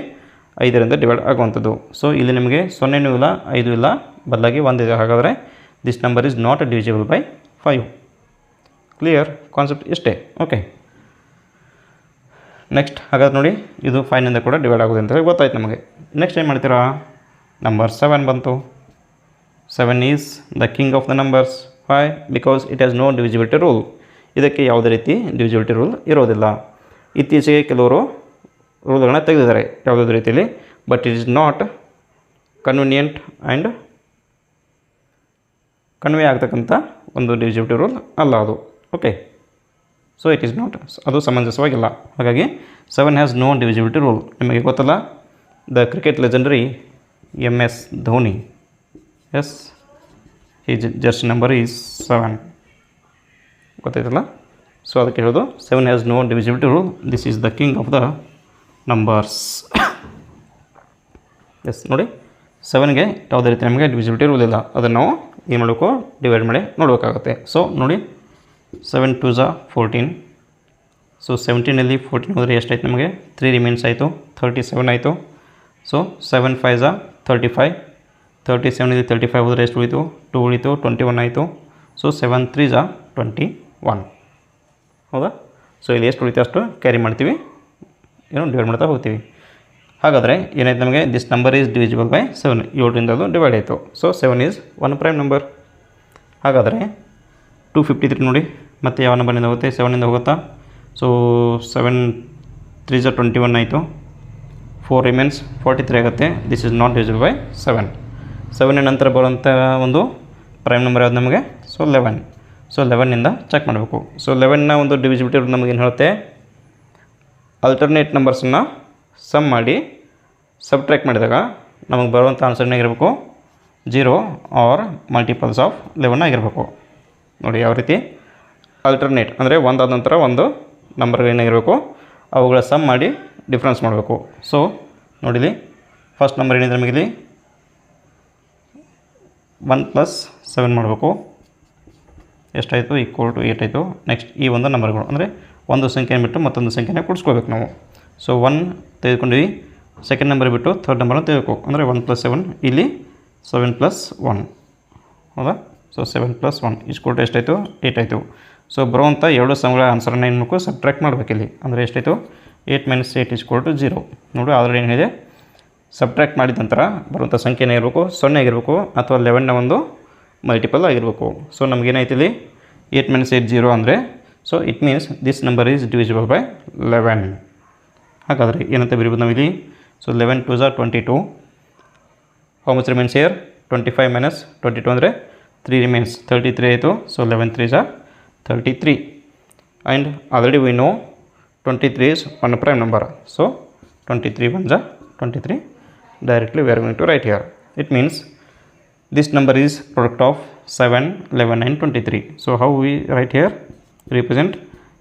5ರಿಂದ ಡಿವೈಡ್ ಆಗುವಂಥದ್ದು. ಸೊ ಇಲ್ಲಿ ನಿಮಗೆ 0 ಇಲ್ಲ 5 ಇಲ್ಲ, ಬದಲಾಗಿ 1 ಇದೆ. ಹಾಗಾದರೆ this number is not divisible by 5. Clear concept ಇಷ್ಟೇ. ಓಕೆ, ನೆಕ್ಸ್ಟ್ ಹಾಗಾದ್ರೆ ನೋಡಿ ಇದು 5ನಿಂದ ಕೂಡ ಡಿವೈಡ್ ಆಗೋದು ಅಂತ ಗೊತ್ತಾಯ್ತು ನಮಗೆ. ನೆಕ್ಸ್ಟ್ ಏನು ಮಾಡ್ತೀರಾ? ನಂಬರ್ 7 ಬಂತು. 7 is the king of the numbers. Why? Because it has no divisibility rule. ಇದಕ್ಕೆ ಯಾವುದೇ ರೀತಿ ಡಿವಿಸಿಬಿಲಿಟಿ ರೂಲ್ ಇರೋದಿಲ್ಲ. ಇತ್ತೀಚೆಗೆ ಕೆಲವರು ರೂಲ್ಗಳನ್ನ ತೆಗೆದಿದ್ದಾರೆ ಯಾವುದಾದ್ರೂ ರೀತಿಯಲ್ಲಿ, but it is not convenient and convey ಆಗ್ತಕ್ಕಂಥ ಒಂದು ಡಿವಿಸಿಬಿಲಿಟಿ ರೂಲ್ ಅಲ್ಲ ಅದು. Okay, so it is not, ಅದು ಸಮಂಜಸವಾಗಿಲ್ಲ. ಹಾಗಾಗಿ 7 ಹ್ಯಾಸ್ ನೋ ಡಿವಿಸಿಬಿಲಿಟಿ ರೂಲ್. ನಿಮಗೆ ಗೊತ್ತಲ್ಲ, the cricket legendary MS Dhoni, yes his just number is 7. ಗೊತ್ತಾಯ್ತಲ್ಲ? ಸೊ ಅದಕ್ಕೆ ಹೇಳೋದು 7 has no divisibility rule. This is the king of the numbers. Yes ನೋಡಿ, 7ಗೆ ಯಾವುದೇ ರೀತಿ ನಮಗೆ ಡಿವಿಸಿಬಿಲಿಟಿ ರೂಲ್ ಇಲ್ಲ. ಅದನ್ನು ನಾವು ಏನು ಮಾಡಬೇಕು? ಡಿವೈಡ್ ಮಾಡಿ ನೋಡಬೇಕಾಗುತ್ತೆ. ಸೊ ನೋಡಿ 7 2s 14. ಸೊ 17ನಲ್ಲಿ 14 ಹೋದರೆ ಎಷ್ಟಾಯ್ತು ನಮಗೆ? 3 ರಿಮೈನ್ಸ್ ಆಯಿತು, 37 ಆಯಿತು. So 7 5s 35. 37ನಲ್ಲಿ 35 ಹೋದರೆ ಎಷ್ಟು ಉಳಿತು? 2 ಉಳಿತು, 21 ಆಯಿತು. So 7 3s 21. ಹೌದಾ? ಸೊ ಇಲ್ಲಿ ಎಷ್ಟು ಉಳಿತು ಅಷ್ಟು ಕ್ಯಾರಿ ಮಾಡ್ತೀವಿ, ಏನು ಡಿವೈಡ್ ಮಾಡ್ತಾ ಹೋಗ್ತೀವಿ. ಹಾಗಾದರೆ ಏನಾಯ್ತು ನಮಗೆ? This number is divisible by 7. 7ರಿಂದ ಅದು ಡಿವೈಡ್ ಆಯಿತು. So 7 is 1 prime number. ಹಾಗಾದರೆ 253 ನೋಡಿ, ಮತ್ತು ಯಾವ ನಂಬರ್ನಿಂದ ಹೋಗುತ್ತೆ? 7ನಿಂದ ಹೋಗುತ್ತಾ? ಸೊ 7 3s 21 ಆಯಿತು. 4 ರಿಮೈನ್ಸ್ 43 ಆಗುತ್ತೆ. This is not divisible by 7. 7ನ ನಂತರ ಬರುವಂಥ ಒಂದು ಪ್ರೈಮ್ ನಂಬರ್ ಯಾವುದು ನಮಗೆ? ಸೊ 11. ಸೊ 11ನಿಂದ ಚೆಕ್ ಮಾಡಬೇಕು. ಸೊ 11ನ ಒಂದು ಡಿವಿಸಿಬಿಲಿಟಿ ನಮಗೇನು ಹೇಳುತ್ತೆ? ಅಲ್ಟರ್ನೇಟ್ ನಂಬರ್ಸನ್ನು ಸಮ್ ಮಾಡಿ ಸಬ್ಟ್ರ್ಯಾಕ್ಟ್ ಮಾಡಿದಾಗ ನಮಗೆ ಬರುವಂಥ ಆನ್ಸರ್ನ ಆಗಿರಬೇಕು 0 ಆರ್ ಮಲ್ಟಿಪಲ್ಸ್ ಆಫ್ 11 ಆಗಿರಬೇಕು. ನೋಡಿ ಯಾವ ರೀತಿ? ಅಲ್ಟರ್ನೇಟ್ ಅಂದರೆ ಒಂದಾದ ನಂತರ ಒಂದು ನಂಬರ್ ಏನಾಗಿರಬೇಕು, ಅವುಗಳ ಸಮ್ ಮಾಡಿ ಡಿಫ್ರೆನ್ಸ್ ಮಾಡಬೇಕು. ಸೊ ನೋಡಿಲಿ, ಫಸ್ಟ್ ನಂಬರ್ ಏನಿದೆ ನಮಗಿಲ್ಲಿ 1 + 7 ಮಾಡಬೇಕು. ಎಷ್ಟಾಯಿತು? = 8 ಆಯಿತು. ನೆಕ್ಸ್ಟ್ ಈ ಒಂದು ನಂಬರ್ಗಳು ಅಂದರೆ ಒಂದು ಸಂಖ್ಯೆನ ಬಿಟ್ಟು ಮತ್ತೊಂದು ಸಂಖ್ಯೆನ ಕೂಡಿಸ್ಕೋಬೇಕು ನಾವು. ಸೊ 1 ತೆಗೆದುಕೊಂಡ್ವಿ, ಸೆಕೆಂಡ್ ನಂಬರ್ ಬಿಟ್ಟು ಥರ್ಡ್ ನಂಬರ್ನ ತೆಗೆದುಕೋ, ಅಂದರೆ 1 + 7. ಇಲ್ಲಿ 7 + 1. ಹೌದಾ? ಸೊ 7 + 1 = ಎಷ್ಟಾಯಿತು? 8 ಆಯಿತು. ಸೊ ಬರುವಂಥ ಎರಡು ಸಂಖ್ಯೆಗಳ ಆನ್ಸರನ್ನು ಏನು ಮಾಡಬೇಕು? ಸಬ್ಟ್ರ್ಯಾಕ್ಟ್ ಮಾಡಬೇಕಿಲ್ಲಿ. ಅಂದರೆ ಎಷ್ಟಾಯಿತು? 8 - 8 = 0. ನೋಡಿ ಆಲ್ರೆಡಿ ಏನಿದೆ, ಸಬ್ಟ್ರ್ಯಾಕ್ಟ್ ಮಾಡಿದ ನಂತರ ಬರುವಂಥ ಸಂಖ್ಯೆ ಏನಾಗಿರಬೇಕು? 0 ಆಗಿರಬೇಕು, ಅಥವಾ 11ನ ಒಂದು ಮಲ್ಟಿಪಲ್ ಆಗಿರಬೇಕು. ಸೊ ನಮಗೇನಾಯ್ತು ಇಲ್ಲಿ? 8 - 8 0 ಅಂದರೆ, so it means this number is divisible by 11. ಹಾಗಾದರೆ ಏನಂತ ಬರೀಬೋದು ನಾವಿಲ್ಲಿ? So 11 2s 22. How much remains here? 25 - 22 ಅಂದರೆ 3 ರಿಮೈನ್ಸ್, 33 ಆಯಿತು. So 11 3s 33. And already we know 23 is 1 prime number. So 23 1s 23. Directly we are going to write here. It means this number is product of 7, 11 and 23. So how we write here? Represent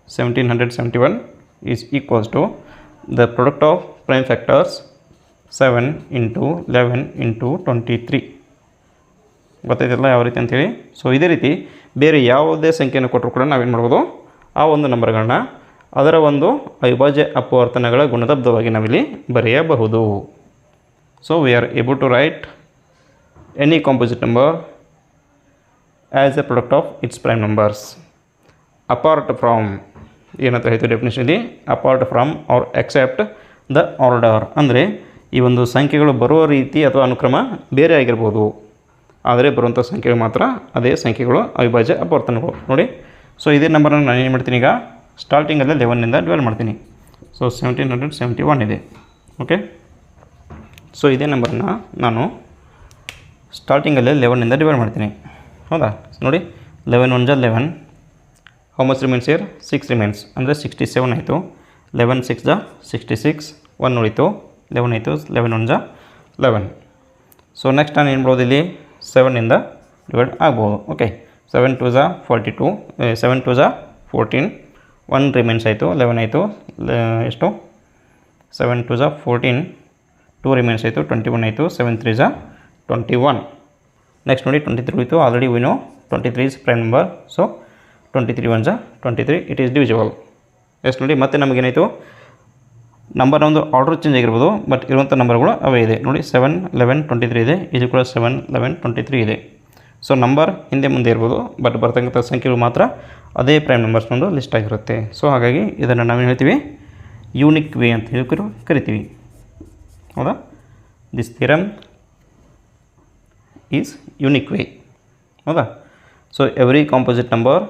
1771 is equals to the product of prime factors 7 into 11 into 23 ಗೊತ್ತಾಯ್ತಲ್ಲ ಯಾವ ರೀತಿ ಅಂಥೇಳಿ. So ಇದೇ ರೀತಿ ಬೇರೆ ಯಾವುದೇ ಸಂಖ್ಯೆಯನ್ನು ಕೊಟ್ಟರು ಕೂಡ ನಾವೇನು ಮಾಡ್ಬೋದು, ಆ ಒಂದು ನಂಬರ್ಗಳನ್ನ ಅದರ ಒಂದು ಅವಿಭಾಜ್ಯ ಅಪವರ್ತನಗಳ ಗುಣಲಬ್ಧವಾಗಿ ನಾವಿಲ್ಲಿ ಬರೆಯಬಹುದು. So we are able to write any composite number as a product of its prime numbers apart from ಏನಂತ ಹೇಳ್ತೀವಿ ಡೆಫಿನೇಷನಲ್ಲಿ, apart from or except the order. ಅಂದರೆ ಈ ಒಂದು ಸಂಖ್ಯೆಗಳು ಬರುವ ರೀತಿ ಅಥವಾ ಅನುಕ್ರಮ ಬೇರೆ ಆಗಿರ್ಬೋದು, ಆದರೆ ಬರುವಂಥ ಸಂಖ್ಯೆಗಳು ಮಾತ್ರ ಅದೇ ಸಂಖ್ಯೆಗಳು ಅವಿಭಾಜ್ಯ ಅಪವರ್ತನಗಳು. ನೋಡಿ, ಸೊ ಇದೇ ನಂಬರನ್ನು ನಾನು ಏನು ಮಾಡ್ತೀನಿ, ಈಗ ಸ್ಟಾರ್ಟಿಂಗಲ್ಲೇ 11ನಿಂದ ಡಿವೈಡ್ ಮಾಡ್ತೀನಿ. ಸೊ 1771 ಇದೆ. ಓಕೆ, ಸೊ ಇದೇ ನಂಬರನ್ನು ನಾನು ಸ್ಟಾರ್ಟಿಂಗಲ್ಲೇ 11ನಿಂದ ಡಿವೈಡ್ ಮಾಡ್ತೀನಿ. ಹೌದಾ, ನೋಡಿ 11 1 11, how much remains here 6 remains, ಅಂದರೆ 67 ಆಯಿತು. 11 6 66, 1 ಉಳಿತು, 11 ಆಯಿತು. 11 1 11. ಸೊ ನೆಕ್ಸ್ಟ್ ನಾನು ಏನು ಮಾಡ್ಬೋದು, ಇಲ್ಲಿ 7ನಿಂದ ಡಿವೈಡ್ ಆಗ್ಬೋದು. ಓಕೆ, 7 2 42, 7 2 14, 1 ರಿಮೈನ್ಸ್ ಆಯಿತು. 11 ಆಯಿತು. ಎಷ್ಟು, 7 2 14, 2 ರಿಮೈನ್ಸ್ ಆಯಿತು. 21 ಆಯಿತು. 7 3 21. ನೆಕ್ಸ್ಟ್ ನೋಡಿ 23 ಉಳಿತು. Already we know 23 is prime number. So 23 1 23, it is divisible. ಎಷ್ಟು ನೋಡಿ, ಮತ್ತೆ ನಮಗೇನಾಯಿತು, ನಂಬರ್ ಒಂದು ಆರ್ಡರ್ ಚೇಂಜ್ ಆಗಿರ್ಬೋದು, ಬಟ್ ಇರುವಂಥ ನಂಬರ್ಗಳು ಅವೇ ಇದೆ. ನೋಡಿ 7 11 23 ಇದೆ, ಇದು ಕೂಡ 7 11 23 ಇದೆ. ಸೊ ನಂಬರ್ ಹಿಂದೆ ಮುಂದೆ ಇರ್ಬೋದು, ಬಟ್ ಬರ್ತಕ್ಕಂಥ ಸಂಖ್ಯೆಗಳು ಮಾತ್ರ ಅದೇ ಪ್ರೈಮ್ ನಂಬರ್ಸ್ ಒಂದು ಲಿಸ್ಟ್ ಆಗಿರುತ್ತೆ. ಸೊ ಹಾಗಾಗಿ ಇದನ್ನು ನಾವೇನು ಹೇಳ್ತೀವಿ, ಯೂನಿಕ್ ವೇ ಅಂತ ಹೇಳಿ ಕರಿತೀವಿ. ಹೌದಾ, this theorem is unique way. ಹೌದಾ, so every composite number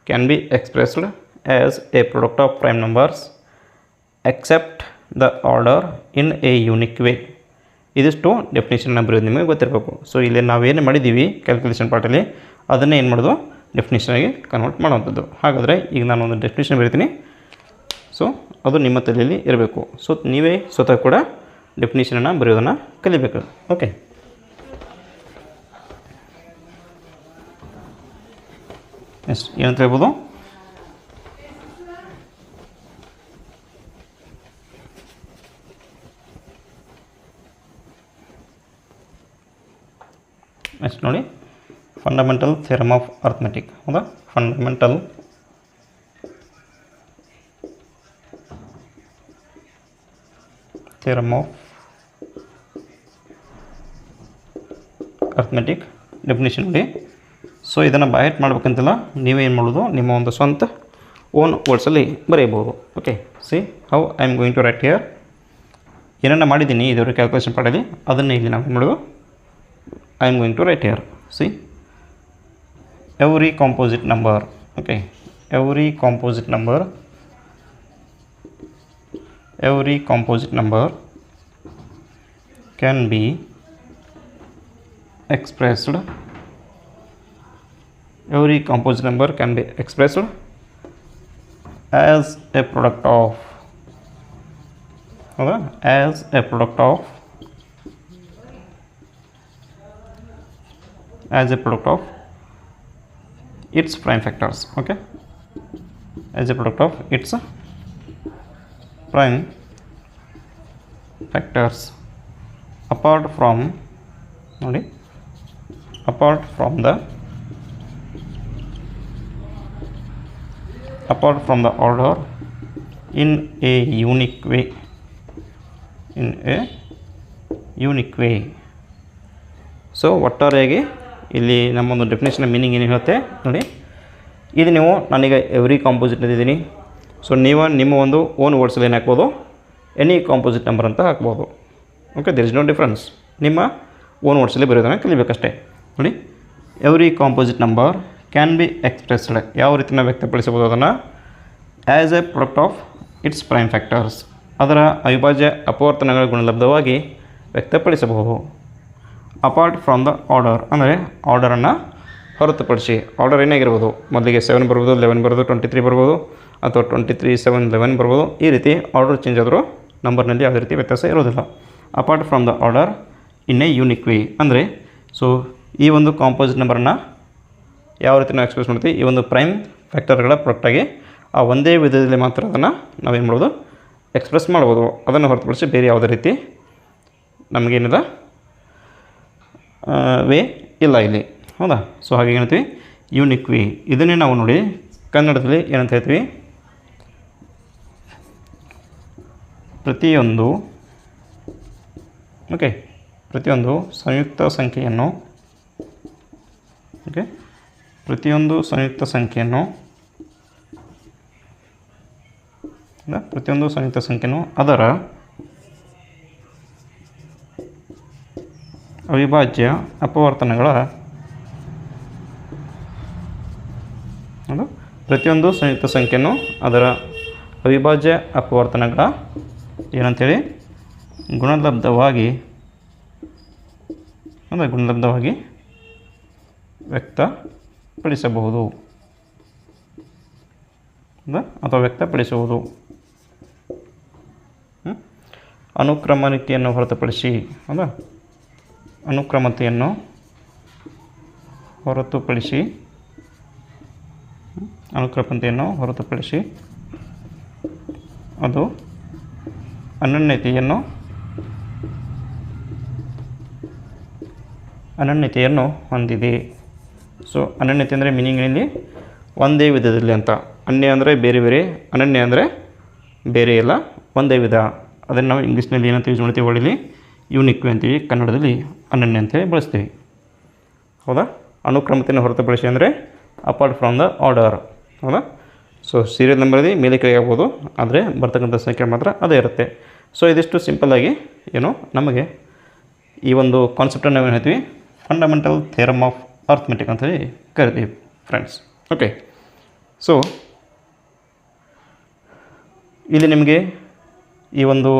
can be expressed as a product of prime numbers except the order in a unique way. ಇದಿಷ್ಟು ಡೆಫಿನೇಷನ್ನ ಬರೆಯೋದು ನಿಮಗೆ ಗೊತ್ತಿರಬೇಕು. ಸೊ ಇಲ್ಲಿ ನಾವೇನು ಮಾಡಿದ್ದೀವಿ ಕ್ಯಾಲ್ಕುಲೇಷನ್ ಪಾರ್ಟಲ್ಲಿ, ಅದನ್ನೇ ಏನು ಮಾಡೋದು, ಡೆಫಿನೇಷನಾಗಿ ಕನ್ವರ್ಟ್ ಮಾಡುವಂಥದ್ದು. ಹಾಗಾದರೆ ಈಗ ನಾನು ಒಂದು ಡೆಫಿನೇಷನ್ ಬರೀತೀನಿ. ಸೊ ಅದು ನಿಮ್ಮ ತಲೆಯಲ್ಲಿ ಇರಬೇಕು. ಸೊ ನೀವೇ ಸ್ವತಃ ಕೂಡ ಡೆಫಿನೇಷನನ್ನು ಬರೆಯೋದನ್ನು ಕಲಿಬೇಕು. ಓಕೆ, ಎಸ್ ಏನಂತ ಹೇಳ್ಬೋದು, ನೆಕ್ಸ್ಟ್ ನೋಡಿ, ಫಂಡಮೆಂಟಲ್ ಥಿಯರಮ್ ಆಫ್ ಅರ್ಥಮೆಟಿಕ್. ಹೌದಾ, fundamental theorem of arithmetic definition ನೋಡಿ. ಸೊ ಇದನ್ನು ಬೈಹೆಟ್ ಮಾಡಬೇಕಂತಿಲ್ಲ, ನೀವೇನು ಮಾಡೋದು, ನಿಮ್ಮ ಒಂದು ಸ್ವಂತ ಓನ್ ವರ್ಡ್ಸಲ್ಲಿ ಬರೆಯಬಹುದು. Okay, see how I am going to write here. ಏನನ್ನ ಮಾಡಿದ್ದೀನಿ ಇದರ ಕ್ಯಾಲ್ಕುಲೇಷನ್ ಪಾರ್ಟಲ್ಲಿ, ಅದನ್ನೇ ಇಲ್ಲಿ ನಾವು ಏನು ಮಾಡೋದು, I am going to write here. See, every composite number, okay, every composite number can be expressed, every composite number can be expressed as a product of, okay, as a product of its prime factors. Okay, as a product of its prime factors apart from the order in a unique way. So ಒಟ್ಟಾರೆಯಾಗಿ ಇಲ್ಲಿ ನಮ್ಮೊಂದು definition meaning ಏನು ಹೇಳುತ್ತೆ ನೋಡಿ. ಇದು ನೀವು ನಾನೀಗ every composite ಅಂದಿದ್ದೀನಿ. So ನೀವು ನಿಮ್ಮ ಒಂದು ಓನ್ ವರ್ಡ್ಸಲ್ಲಿ ಏನು ಹಾಕ್ಬೋದು, ಎನಿ ಕಾಂಪೋಸಿಟ್ ನಂಬರ್ ಅಂತ ಹಾಕ್ಬೋದು. Okay, there is no difference. ನಿಮ್ಮ ಓನ್ ವರ್ಡ್ಸಲ್ಲಿ ಬರೆಯೋದನ್ನು ಕಲಿಬೇಕಷ್ಟೇ. ನೋಡಿ, every composite number can be expressed, ಯಾವ ರೀತಿ ನಾವು ವ್ಯಕ್ತಪಡಿಸಬಹುದು ಅದನ್ನು, as a product of its prime factors, ಅದರ ಅವಿಭಾಜ್ಯ ಅಪವರ್ತನಗಳ ಗುಣಲಬ್ಧವಾಗಿ ವ್ಯಕ್ತಪಡಿಸಬಹುದು. ಅಪಾರ್ಟ್ ಫ್ರಮ್ ದ ಆರ್ಡರ್, ಅಂದರೆ ಆರ್ಡರನ್ನು ಹೊರತುಪಡಿಸಿ. ಆರ್ಡರ್ ಏನಾಗಿರ್ಬೋದು, ಮೊದಲಿಗೆ 7 ಬರ್ಬೋದು, 11 ಬರ್ಬೋದು, 23 ಬರ್ಬೋದು, ಅಥವಾ 23 7 11 ಬರ್ಬೋದು. ಈ ರೀತಿ ಆರ್ಡರ್ ಚೇಂಜ್ ಆದರೂ ನಂಬರ್ನಲ್ಲಿ ಯಾವುದೇ ರೀತಿ ವ್ಯತ್ಯಾಸ ಇರೋದಿಲ್ಲ. Apart from the order in a unique way, ಅಂದರೆ ಸೊ ಈ ಒಂದು ಕಾಂಪೋಸಿಟ್ ನಂಬರನ್ನು ಯಾವ ರೀತಿ ನಾವು ಎಕ್ಸ್ಪ್ರೆಸ್ ಮಾಡ್ತೀವಿ, ಈ ಒಂದು ಪ್ರೈಮ್ ಫ್ಯಾಕ್ಟರ್ಗಳ ಪ್ರಾಡಕ್ಟಾಗಿ ಆ ಒಂದೇ ವಿಧದಲ್ಲಿ ಮಾತ್ರ ಅದನ್ನು ನಾವೇನು ಮಾಡ್ಬೋದು, ಎಕ್ಸ್ಪ್ರೆಸ್ ಮಾಡ್ಬೋದು. ಅದನ್ನು ಹೊರತುಪಡಿಸಿ ಬೇರೆ ಯಾವುದೇ ರೀತಿ ನಮಗೇನಿಲ್ಲ ವೇ ಇಲ್ಲ ಇಲ್ಲಿ, ಹೌದಾ. ಸೊ ಹಾಗೆ ಏನಂತೀವಿ ಯೂನಿಕ್ ವೇ. ಇದನ್ನೇ ನಾವು ನೋಡಿ ಕನ್ನಡದಲ್ಲಿ ಏನಂತ ಹೇಳ್ತೀವಿ, ಪ್ರತಿಯೊಂದು ಸಂಯುಕ್ತ ಸಂಖ್ಯೆಯನ್ನು ಪ್ರತಿಯೊಂದು ಸಂಯುಕ್ತ ಸಂಖ್ಯೆಯನ್ನು ಅದರ ಅವಿಭಾಜ್ಯ ಅಪವರ್ತನಗಳ ಪ್ರತಿಯೊಂದು ಸಂಯುಕ್ತ ಸಂಖ್ಯೆಯನ್ನು ಅದರ ಅವಿಭಾಜ್ಯ ಅಪವರ್ತನಗಳ ಏನಂತೇಳಿ ಗುಣಲಬ್ಧವಾಗಿ ವ್ಯಕ್ತಪಡಿಸಬಹುದು ಅಥವಾ ವ್ಯಕ್ತಪಡಿಸುವುದು. ಅನುಕ್ರಮತೆಯನ್ನು ಹೊರತುಪಡಿಸಿ ಅದು ಅನನ್ಯತೆಯನ್ನು ಹೊಂದಿದೆ. ಸೊ ಅನನ್ಯತೆ ಅಂದರೆ ಮೀನಿಂಗ್ ಇಲ್ಲಿ ಒಂದೇ ವಿಧದಲ್ಲಿ ಅಂತ. ಅನ್ಯ ಅಂದರೆ ಬೇರೆ ಬೇರೆ, ಅನನ್ಯ ಅಂದರೆ ಬೇರೆ ಇಲ್ಲ, ಒಂದೇ ವಿಧ. ಅದನ್ನು ನಾವು ಇಂಗ್ಲೀಷ್ನಲ್ಲಿ ಏನಂತ ಯೂಸ್ ಮಾಡ್ತೀವಿ, ಒಳ್ಳೆ ಯೂನಿಕ್ ಅಂತೀವಿ, ಕನ್ನಡದಲ್ಲಿ ಅನನ್ಯ ಅಂತೇಳಿ ಬಳಸ್ತೀವಿ, ಹೌದಾ. ಅನುಕ್ರಮತೆಯನ್ನು ಹೊರತುಪಡಿಸಿ ಅಂದರೆ ಅಪಾರ್ಟ್ ಫ್ರಮ್ ದ ಆರ್ಡರ್, ಹೌದಾ. ಸೊ ಸೀರಿಯಲ್ ನಂಬರ್ದಿ ಮೇಲೆ ಕೆಳಗೆ ಆಗ್ಬೋದು, ಆದರೆ ಬರ್ತಕ್ಕಂಥ ಸಂಖ್ಯೆ ಮಾತ್ರ ಅದೇ ಇರುತ್ತೆ. ಸೊ ಇದಿಷ್ಟು ಸಿಂಪಲ್ಲಾಗಿ ನಮಗೆ ಈ ಒಂದು ಕಾನ್ಸೆಪ್ಟನ್ನು ನಾವು ಏನು ಹೇಳ್ತೀವಿ, ಫಂಡಮೆಂಟಲ್ ಥಿಯರಮ್ ಆಫ್ ಅರ್ಥಮೆಟಿಕ್ ಅಂತೇಳಿ ಕರಿತೀವಿ ಫ್ರೆಂಡ್ಸ್. ಓಕೆ, ಸೊ ಇಲ್ಲಿ ನಿಮಗೆ ಈ ಒಂದು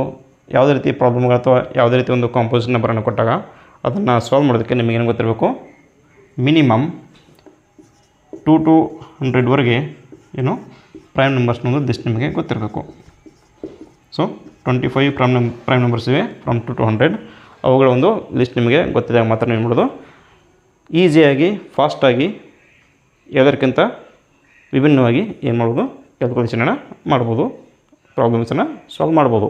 ಯಾವುದೇ ರೀತಿ ಪ್ರಾಬ್ಲಮ್ಗಳು ಅಥವಾ ಯಾವುದೇ ರೀತಿ ಒಂದು ಕಾಂಪೋಸಿಟ್ ನಂಬರನ್ನು ಕೊಟ್ಟಾಗ ಅದನ್ನು ಸಾಲ್ವ್ ಮಾಡೋದಕ್ಕೆ ನಿಮಗೇನು ಗೊತ್ತಿರಬೇಕು, ಮಿನಿಮಮ್ 2 to 100ವರೆಗೆ ಪ್ರೈಮ್ ನಂಬರ್ಸ್ನೊಂದು ಲಿಸ್ಟ್ ನಿಮಗೆ ಗೊತ್ತಿರಬೇಕು. ಸೊ 25 ಪ್ರೈಮ್ ನಂಬರ್ಸ್ ಇವೆ ಫ್ರಮ್ 2 to 100. ಅವುಗಳ ಒಂದು ಲಿಸ್ಟ್ ನಿಮಗೆ ಗೊತ್ತಿದ್ದಾಗ ಮಾತ್ರ ನೀವು ಮಾಡೋದು ಈಸಿಯಾಗಿ, ಫಾಸ್ಟಾಗಿ, ಯಾವುದಕ್ಕಿಂತ ವಿಭಿನ್ನವಾಗಿ ಏನು ಮಾಡ್ಬೋದು, ಕ್ಯಾಲ್ಕುಲೇಷನನ್ನು ಮಾಡ್ಬೋದು, ಪ್ರಾಬ್ಲಮ್ಸನ್ನು ಸಾಲ್ವ್ ಮಾಡ್ಬೋದು.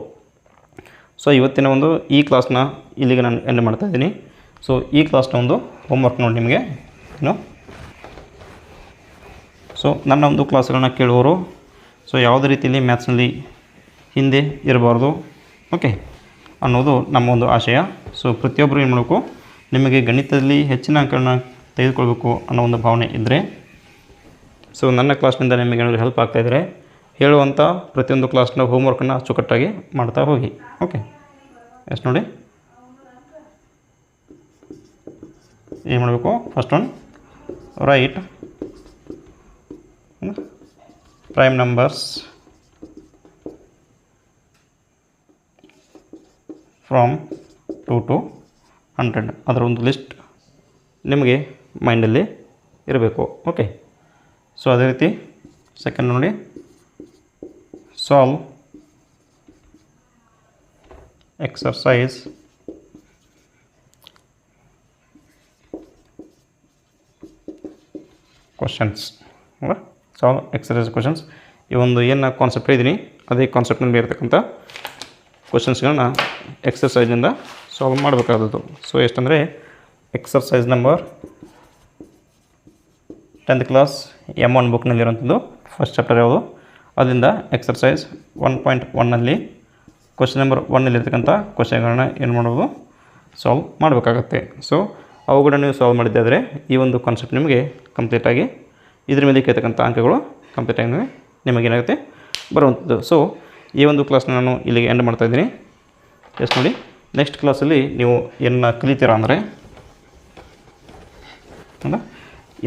ಸೊ ಇವತ್ತಿನ ಒಂದು ಈ ಕ್ಲಾಸ್ನ ಇಲ್ಲಿಗೆ ನಾನು ಎಂಡ್ ಮಾಡ್ತಾಯಿದ್ದೀನಿ. ಸೊ ಈ ಕ್ಲಾಸ್ನ ಒಂದು ಹೋಮ್ವರ್ಕ್ ನೋಡಿ ನಿಮಗೆ ಸೊ ನನ್ನ ಒಂದು ಕ್ಲಾಸ್ಗಳನ್ನ ಕೇಳುವವರು ಸೊ ಯಾವುದೇ ರೀತಿಯಲ್ಲಿ ಮ್ಯಾಥ್ಸ್ನಲ್ಲಿ ಹಿಂದೆ ಇರಬಾರ್ದು, ಓಕೆ ಅನ್ನೋದು ನಮ್ಮ ಒಂದು ಆಶಯ. ಸೊ ಪ್ರತಿಯೊಬ್ಬರು ಏನು ಮಾಡಬೇಕು, ನಿಮಗೆ ಗಣಿತದಲ್ಲಿ ಹೆಚ್ಚಿನ ಅಂಕಗಳನ್ನ ತೆಗೆದುಕೊಳ್ಬೇಕು ಅನ್ನೋ ಒಂದು ಭಾವನೆ ಇದ್ದರೆ, ಸೊ ನನ್ನ ಕ್ಲಾಸ್ನಿಂದ ನಿಮಗೆ ಏನಾದರೂ ಹೆಲ್ಪ್ ಆಗ್ತಾಯಿದ್ರೆ ಹೇಳುವಂಥ ಪ್ರತಿಯೊಂದು ಕ್ಲಾಸ್ನ ಹೋಮ್ವರ್ಕನ್ನು ಅಚ್ಚುಕಟ್ಟಾಗಿ ಮಾಡ್ತಾ ಹೋಗಿ. ಓಕೆ, ಎಷ್ಟು ನೋಡಿ ಏನು ಮಾಡಬೇಕು, first one right prime numbers from 2 to 100. ಅದರ ಒಂದು ಲಿಸ್ಟ್ ನಿಮಗೆ ಮೈಂಡಲ್ಲಿ ಇರಬೇಕು. ಓಕೆ, ಸೊ ಅದೇ ರೀತಿ ಸೆಕೆಂಡ್ ನೋಡಿ, solve exercise questions. Solve exercise questions. ಈ ಒಂದು ಏನು ಕಾನ್ಸೆಪ್ಟ್ ಇದ್ದೀನಿ ಅದೇ ಕಾನ್ಸೆಪ್ಟ್ನಲ್ಲಿ ಇರತಕ್ಕಂಥ ಕ್ವಶನ್ಸ್ಗಳನ್ನ ಎಕ್ಸರ್ಸೈಜಿಂದ ಸಾಲ್ವ್ ಮಾಡಬೇಕಾದದ್ದು. ಸೊ ಎಷ್ಟಂದರೆ exercise number 10th class M1 ಬುಕ್ನಲ್ಲಿರುವಂಥದ್ದು ಫಸ್ಟ್ ಚಾಪ್ಟರ್ ಯಾವುದು, ಅದರಿಂದ ಎಕ್ಸರ್ಸೈಸ್ 1.1ನಲ್ಲಿ ಕ್ವಶನ್ ನಂಬರ್ 1ನಲ್ಲಿರ್ತಕ್ಕಂಥ ಕ್ವಶನ್ಗಳನ್ನ ಏನು ಮಾಡೋದು, ಸಾಲ್ವ್ ಮಾಡಬೇಕಾಗತ್ತೆ. ಸೊ ಅವುಗಳನ್ನ ನೀವು ಸಾಲ್ವ್ ಮಾಡಿದ್ದಾದರೆ ಈ ಒಂದು ಕಾನ್ಸೆಪ್ಟ್ ನಿಮಗೆ ಕಂಪ್ಲೀಟಾಗಿ ಇದ್ರ ಮೇಲೆ ಕೇಳ್ತಕ್ಕಂಥ ಅಂಕಗಳು ಕಂಪ್ಲೀಟಾಗಿ ನಿಮಗೇನಾಗುತ್ತೆ ಬರುವಂಥದ್ದು. ಸೊ ಈ ಒಂದು ಕ್ಲಾಸ್ನ ನಾನು ಇಲ್ಲಿಗೆ ಎಂಡ್ ಮಾಡ್ತಾಯಿದ್ದೀನಿ. ಎಸ್ ನೋಡಿ, ನೆಕ್ಸ್ಟ್ ಕ್ಲಾಸಲ್ಲಿ ನೀವು ಏನು ಕಲಿತೀರಾ ಅಂದರೆ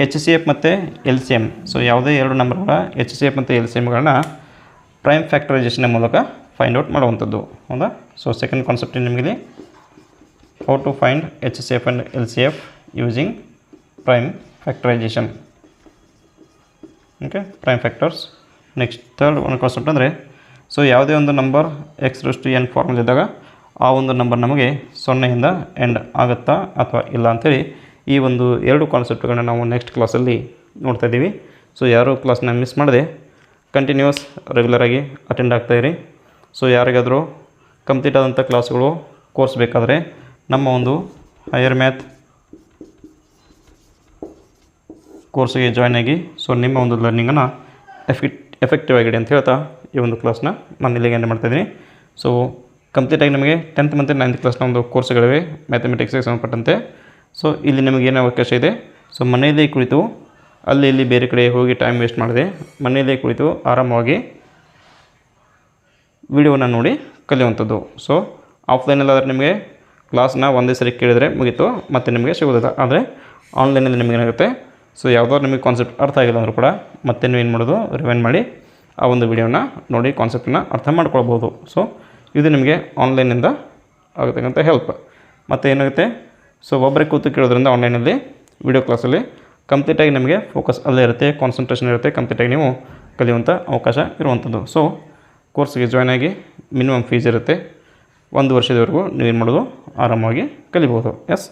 HCF ಮತ್ತು LCM. ಸೊ ಯಾವುದೇ ಎರಡು ನಂಬರ್ಗಳ HCF ಮತ್ತು LCMಗಳನ್ನ ಪ್ರೈಮ್ ಫ್ಯಾಕ್ಟರೈಸೇಷನ್ ಮೂಲಕ ಫೈಂಡ್ ಔಟ್ ಮಾಡುವಂಥದ್ದು, ಹೌದಾ. ಸೊ ಸೆಕೆಂಡ್ ಕಾನ್ಸೆಪ್ಟ್ ನಿಮಗೆ how to find HCF and LCF using prime factorisation. Okay, prime factors. Next third ಒಂದು ಕಾನ್ಸೆಪ್ಟ್ ಅಂದರೆ ಸೊ ಯಾವುದೇ ಒಂದು ನಂಬರ್ x⁴n ಫಾರ್ಮಲ್ಲಿದ್ದಾಗ ಆ ಒಂದು ನಂಬರ್ ನಮಗೆ 0ಯಿಂದ ಎಂಡ್ ಆಗುತ್ತಾ ಅಥವಾ ಇಲ್ಲ ಅಂಥೇಳಿ ಈ ಒಂದು ಎರಡು ಕಾನ್ಸೆಪ್ಟ್ಗಳನ್ನ ನಾವು ನೆಕ್ಸ್ಟ್ ಕ್ಲಾಸಲ್ಲಿ ನೋಡ್ತಾ ಇದ್ದೀವಿ. ಸೊ ಯಾರು ಕ್ಲಾಸ್ನ ಮಿಸ್ ಮಾಡದೆ ಕಂಟಿನ್ಯೂಸ್ ರೆಗ್ಯುಲರಾಗಿ ಅಟೆಂಡ್ ಆಗ್ತಾಯಿರಿ. ಸೊ ಯಾರಿಗಾದರೂ ಕಂಪ್ಲೀಟ್ ಆದಂಥ ಕ್ಲಾಸ್ಗಳು ಕೋರ್ಸ್ ಬೇಕಾದರೆ ನಮ್ಮ ಒಂದು ಹೈಯರ್ ಮ್ಯಾಥ್ ಕೋರ್ಸ್ಗೆ ಜಾಯ್ನ್ ಆಗಿ ಸೊ ನಿಮ್ಮ ಒಂದು ಲರ್ನಿಂಗನ್ನು ಎಫೆಕ್ಟಿವ್ ಆಗಿದೆ ಅಂತ ಹೇಳ್ತಾ ಈ ಒಂದು ಕ್ಲಾಸ್ನ ನಾನು ಇಲ್ಲಿಗೆ ಎಂಡ್ ಮಾಡ್ತಾಯಿದ್ದೀನಿ. ಸೊ ಕಂಪ್ಲೀಟಾಗಿ ನಮಗೆ 10th ಮತ್ತು 9th ಕ್ಲಾಸ್ನ ಒಂದು ಕೋರ್ಸ್ಗಳಿವೆ ಮ್ಯಾಥಮೆಟಿಕ್ಸ್ಗೆ ಸಂಬಂಧಪಟ್ಟಂತೆ. ಸೊ ಇಲ್ಲಿ ನಿಮಗೆ ಏನು ಅವಕಾಶ ಇದೆ, ಸೊ ಮನೆಯಲ್ಲೇ ಕುಳಿತು ಅಲ್ಲಿ ಇಲ್ಲಿ ಬೇರೆ ಕಡೆ ಹೋಗಿ ಟೈಮ್ ವೇಸ್ಟ್ ಮಾಡದೆ ಮನೆಯಲ್ಲೇ ಕುಳಿತು ಆರಾಮವಾಗಿ ವಿಡಿಯೋನ ನೋಡಿ ಕಲಿಯುವಂಥದ್ದು. ಸೊ ಆಫ್ಲೈನಲ್ಲಾದರೆ ನಿಮಗೆ ಕ್ಲಾಸ್ನ ಒಂದೇ ಸರಿ ಕೇಳಿದರೆ ಮುಗೀತು, ಮತ್ತು ನಿಮಗೆ ಸಿಗೋದಿಲ್ಲ. ಆದರೆ ಆನ್ಲೈನಲ್ಲಿ ನಿಮಗೇನಾಗುತ್ತೆ, ಸೊ ಯಾವುದಾದ್ರು ನಿಮಗೆ ಕಾನ್ಸೆಪ್ಟ್ ಅರ್ಥ ಆಗಿಲ್ಲ ಅಂದರೂ ಕೂಡ ಮತ್ತೆ ನೀವು ಏನು ಮಾಡೋದು, ರಿವೈಂಡ್ ಮಾಡಿ ಆ ಒಂದು ವಿಡಿಯೋನ ನೋಡಿ ಕಾನ್ಸೆಪ್ಟನ್ನು ಅರ್ಥ ಮಾಡ್ಕೊಳ್ಬೋದು. ಸೊ ಇದು ನಿಮಗೆ ಆನ್ಲೈನಿಂದ ಆಗತಕ್ಕಂಥ ಹೆಲ್ಪ್. ಮತ್ತು ಏನಾಗುತ್ತೆ, ಸೊ ಒಬ್ಬರೇ ಕೂತು ಕೇಳೋದ್ರಿಂದ ಆನ್ಲೈನಲ್ಲಿ ವಿಡಿಯೋ ಕ್ಲಾಸಲ್ಲಿ ಕಂಪ್ಲೀಟಾಗಿ ನಿಮಗೆ ಫೋಕಸ್ ಅಲ್ಲೇ ಇರುತ್ತೆ, ಕಾನ್ಸಂಟ್ರೇಷನ್ ಇರುತ್ತೆ, ಕಂಪ್ಲೀಟಾಗಿ ನೀವು ಕಲಿಯುವಂಥ ಅವಕಾಶ ಇರುವಂಥದ್ದು. ಸೊ ಕೋರ್ಸ್ಗೆ ಜಾಯ್ನ್ ಆಗಿ ಮಿನಿಮಮ್ ಫೀಸ್ ಇರುತ್ತೆ, 1 ವರ್ಷದವರೆಗೂ ನೀವೇನು ಮಾಡೋದು, ಆರಾಮಾಗಿ ಕಲಿಬೋದು. ಎಸ್,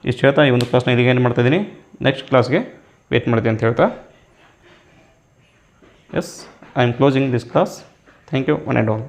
ಇಷ್ಟು ಹೇಳ್ತಾ ಈ ಒಂದು ಕ್ಲಾಸ್ನ ಇಲ್ಲಿಗೆ ಏನು ಮಾಡ್ತಾಯಿದ್ದೀನಿ, ನೆಕ್ಸ್ಟ್ ಕ್ಲಾಸ್ಗೆ ವೇಟ್ ಮಾಡ್ತೀನಿ ಅಂತ ಹೇಳ್ತಾ yes I am closing this class. Thank you one and all.